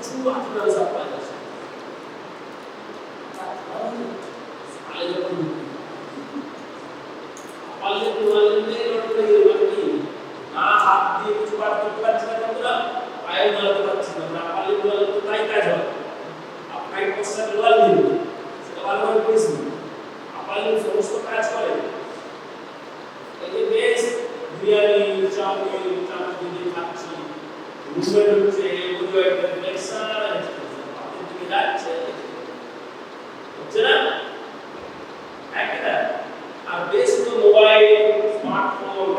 two arterioles are present পালে দুয়ালে রোডে ইরবাকি না হাত দিয়ে কিছু কাজ করতে পারছি না বন্ধুরা পায়ে দোলাতে পারছি না পালে দুয়ালে তো তাই কাজ হয় আপনার পোস্টার দোয়াল দিন সেটা ভালোভাবে পড়েছি পালে সমস্ত কাজ করে এই যে বেশ বিরিয়ানি চাউমিন দিয়ে খাচ্ছি মুভমেন্ট হচ্ছে এগুলো একটা ফ্লেক্সার আপনি দিকে যাচ্ছে হচ্ছে না একটা আর বেশ তো মোবাইল স্মার্টফোন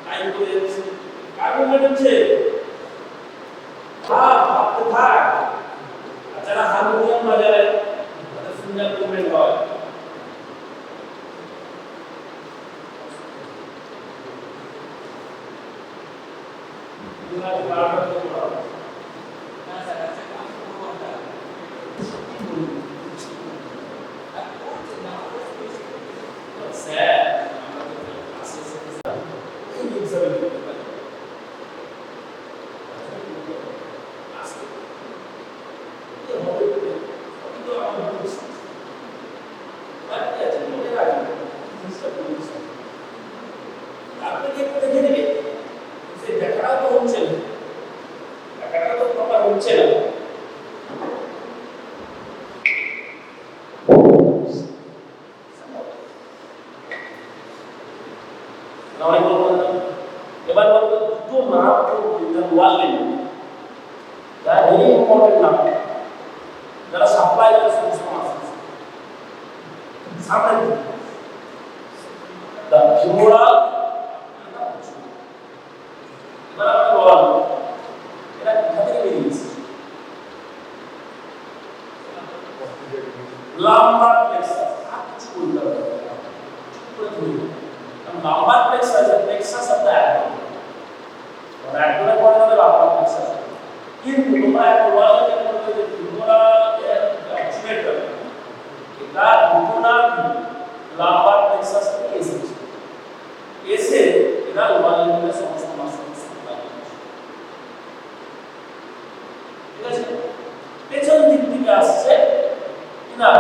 টাইম করে যাচ্ছে কারণ হচ্ছে ভাবতে থাক যারা হারমোনিয়াম বাজায় তাদের ফিঙ্গার মুভমেন্ট হয় এবার বলতো দুটো নাম ওয়ালেন যারা ভেরি ইম্পর্টেন্ট নাম যারা সাপ্লাই করে সমস্ত মাসেলস সামনে দা ফিমোরাল এবার আমরা বললাম এটা কোথা থেকে বেরিয়েছে লাম্বার প্লেক্সাস আর কিছু বলতে হবে lumbar plexus is the plexus of the abdomen और abdomen পড়ে যাবে lumbar plexus কিন্তু তোমরা একটা ওয়ার্ড যেটা বলতে যে ফিমোরাল অ্যাক্টিভেটর এটা দুটোনা lumbar plexus থেকে এসেছে এসে এরা লোয়ার লেভেলের সমস্ত মাসল সাপ্লাই করছে ঠিক আছে পেছন দিক থেকে আসছে কিনা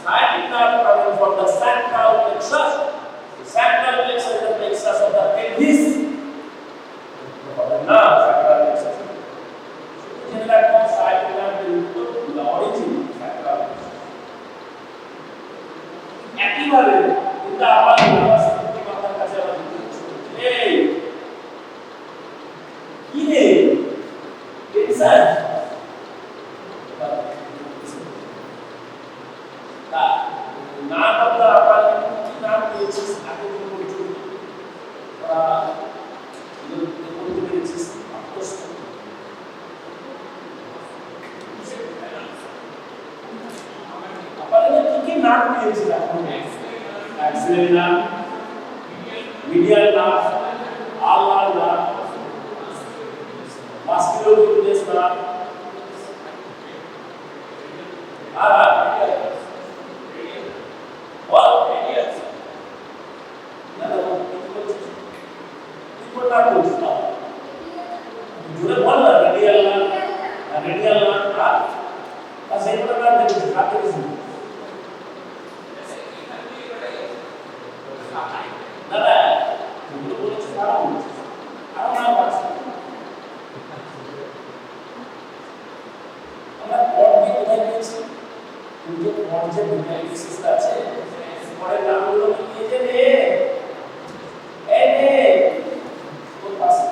sciatic nerve coming from the sacral plexus. The sacral plexus is the plexus of the pelvis. The nerve, sacral plexus. So, in that one, sciatic nerve will go to the origin, sacral plexus. একইভাবে কিন্তু আবার nervous system আপনার কাছে আবার এই কি রে tension নাম আমরা আপনার কি নাম দিয়েছি আগে বলছি বলতে পেরেছি আপনাদের কি নাম দিয়েছি এখন অ্যাক্সিলারি নাম মিডিয়াল নাম আলনার নাম মাস্কুলোনিউক্লিয়াস নাম আর what radius na people not to stop jure bolla radial na as a program that is happening nada you will start I don't know what আমরা পড় দিয়ে কোথায় পেয়েছি কিন্তু পড় যে অ্যানালিসিস আছে পরের নামগুলো কি যে নে এই নে তো পাশে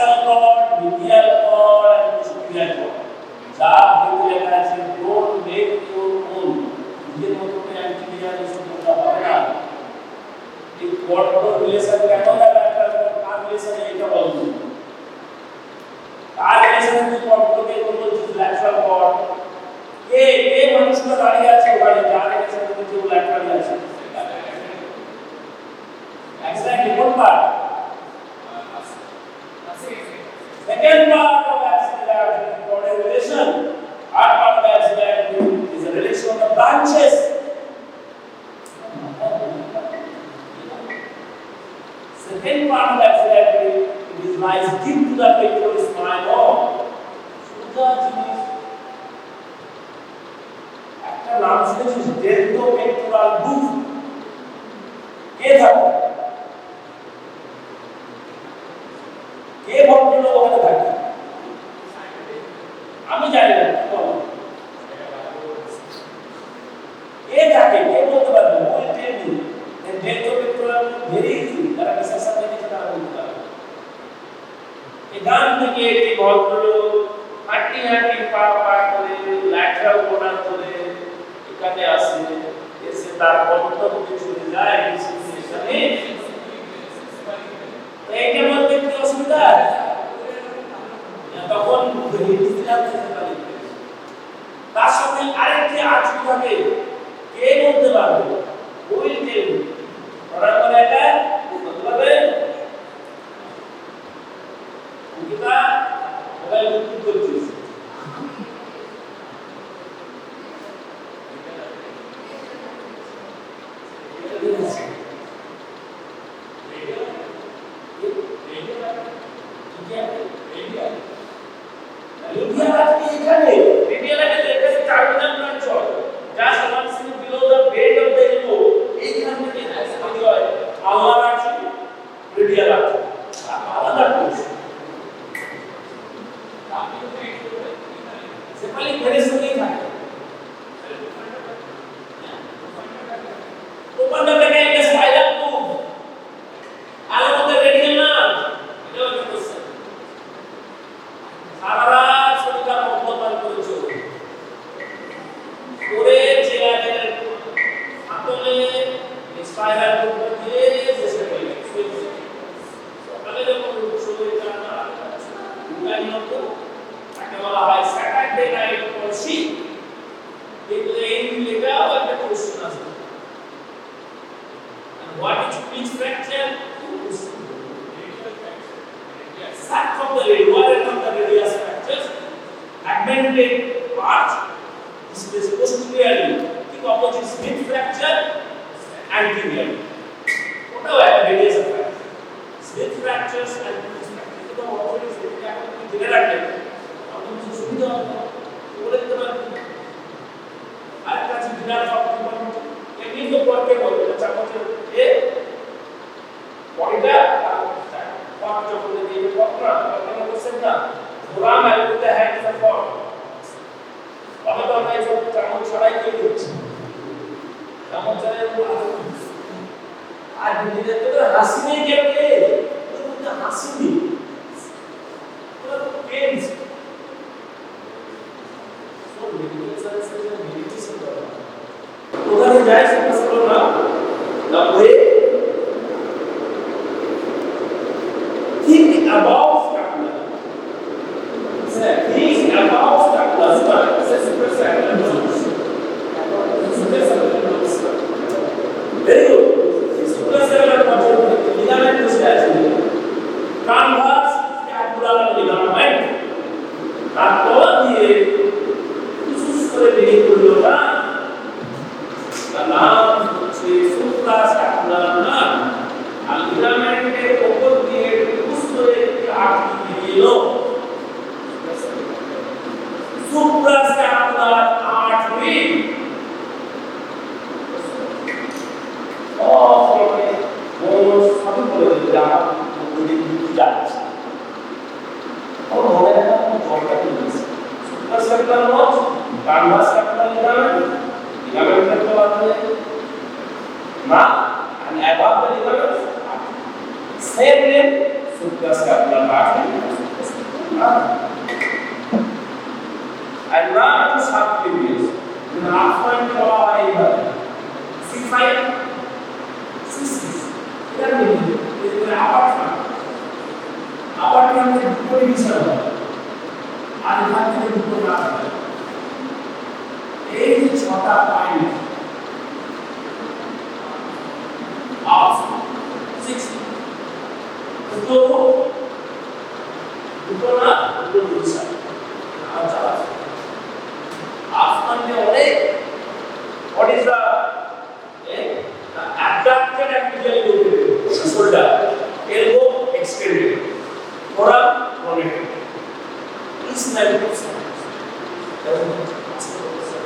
lateral cord, medial cord, and posterior cord. যার ভিতরে লেখা আছে ডোন্ট মেক ইউর ওন, নিজের মতো করে অ্যান্টিলিয়ার এসব করতে হবে না। এই কর্ডগুলোর রিলেশন কেন ল্যাটারাল কর্ড কার রিলেশনে এটা বলুন, কার রিলেশনে কর্ডগুলোকে বলছি ল্যাটারাল কর্ড, কে মানুষটা দাঁড়িয়ে আছে ওখানে যার রিলেশনে যে ল্যাটারাল আছে এক্স্যাক্টলি কোন part, second part of axillary cord relation, third part of axillary is a relation of the branches. Second part of axillary is lies deep to the pectoral spine of সোজা জিনিস একটা নাম শুনেছিস ডেল্টো pectoral বুক, কে থাকে, কে ভদ্রলোক ওখানে থাকে, আমি জানি না, কে থাকে, কে বলতে পারবে, ওই টেনি ডেল্টো পেক্টোরাল ভেরি ইজি, যারা বিশেষজ্ঞ দেখেছে তারা বলতে পারবে। এখান থেকে একটি ভদ্রলোক হাঁটি হাঁটি পা পা করে ল্যাটারাল কোনার করে এখানে আসে, এসে তার গন্তব্যে চলে যায় ডিসিশনে। এইটা বলতে কি অসুবিধা, তখন তার সাথে আরেকটি আর্ট থাকে, কে বলতে পারবে, ওই টেন ওরা করে এটা বলতে পারবে অঙ্কিতা মোবাইল কি করছিস, Same name, suprascapular artery. and run to subclavius. After C5, C6. Here we go. Upper trunk में दुपट्टे बिछा हुआ है। आधे हाथ में दुपट्टे आ रहा है। एक छोटा पॉइंट ऑफ 6 तो दुपट्टा बिछा अच्छा after the leg what is the abducted and medially rotated shoulder elbow extended forearm rotated this negative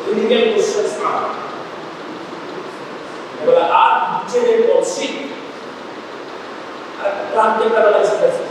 clinical questions are এবার আর নিচে যে কলসি আর প্রান্তে প্যারালাইজ আছে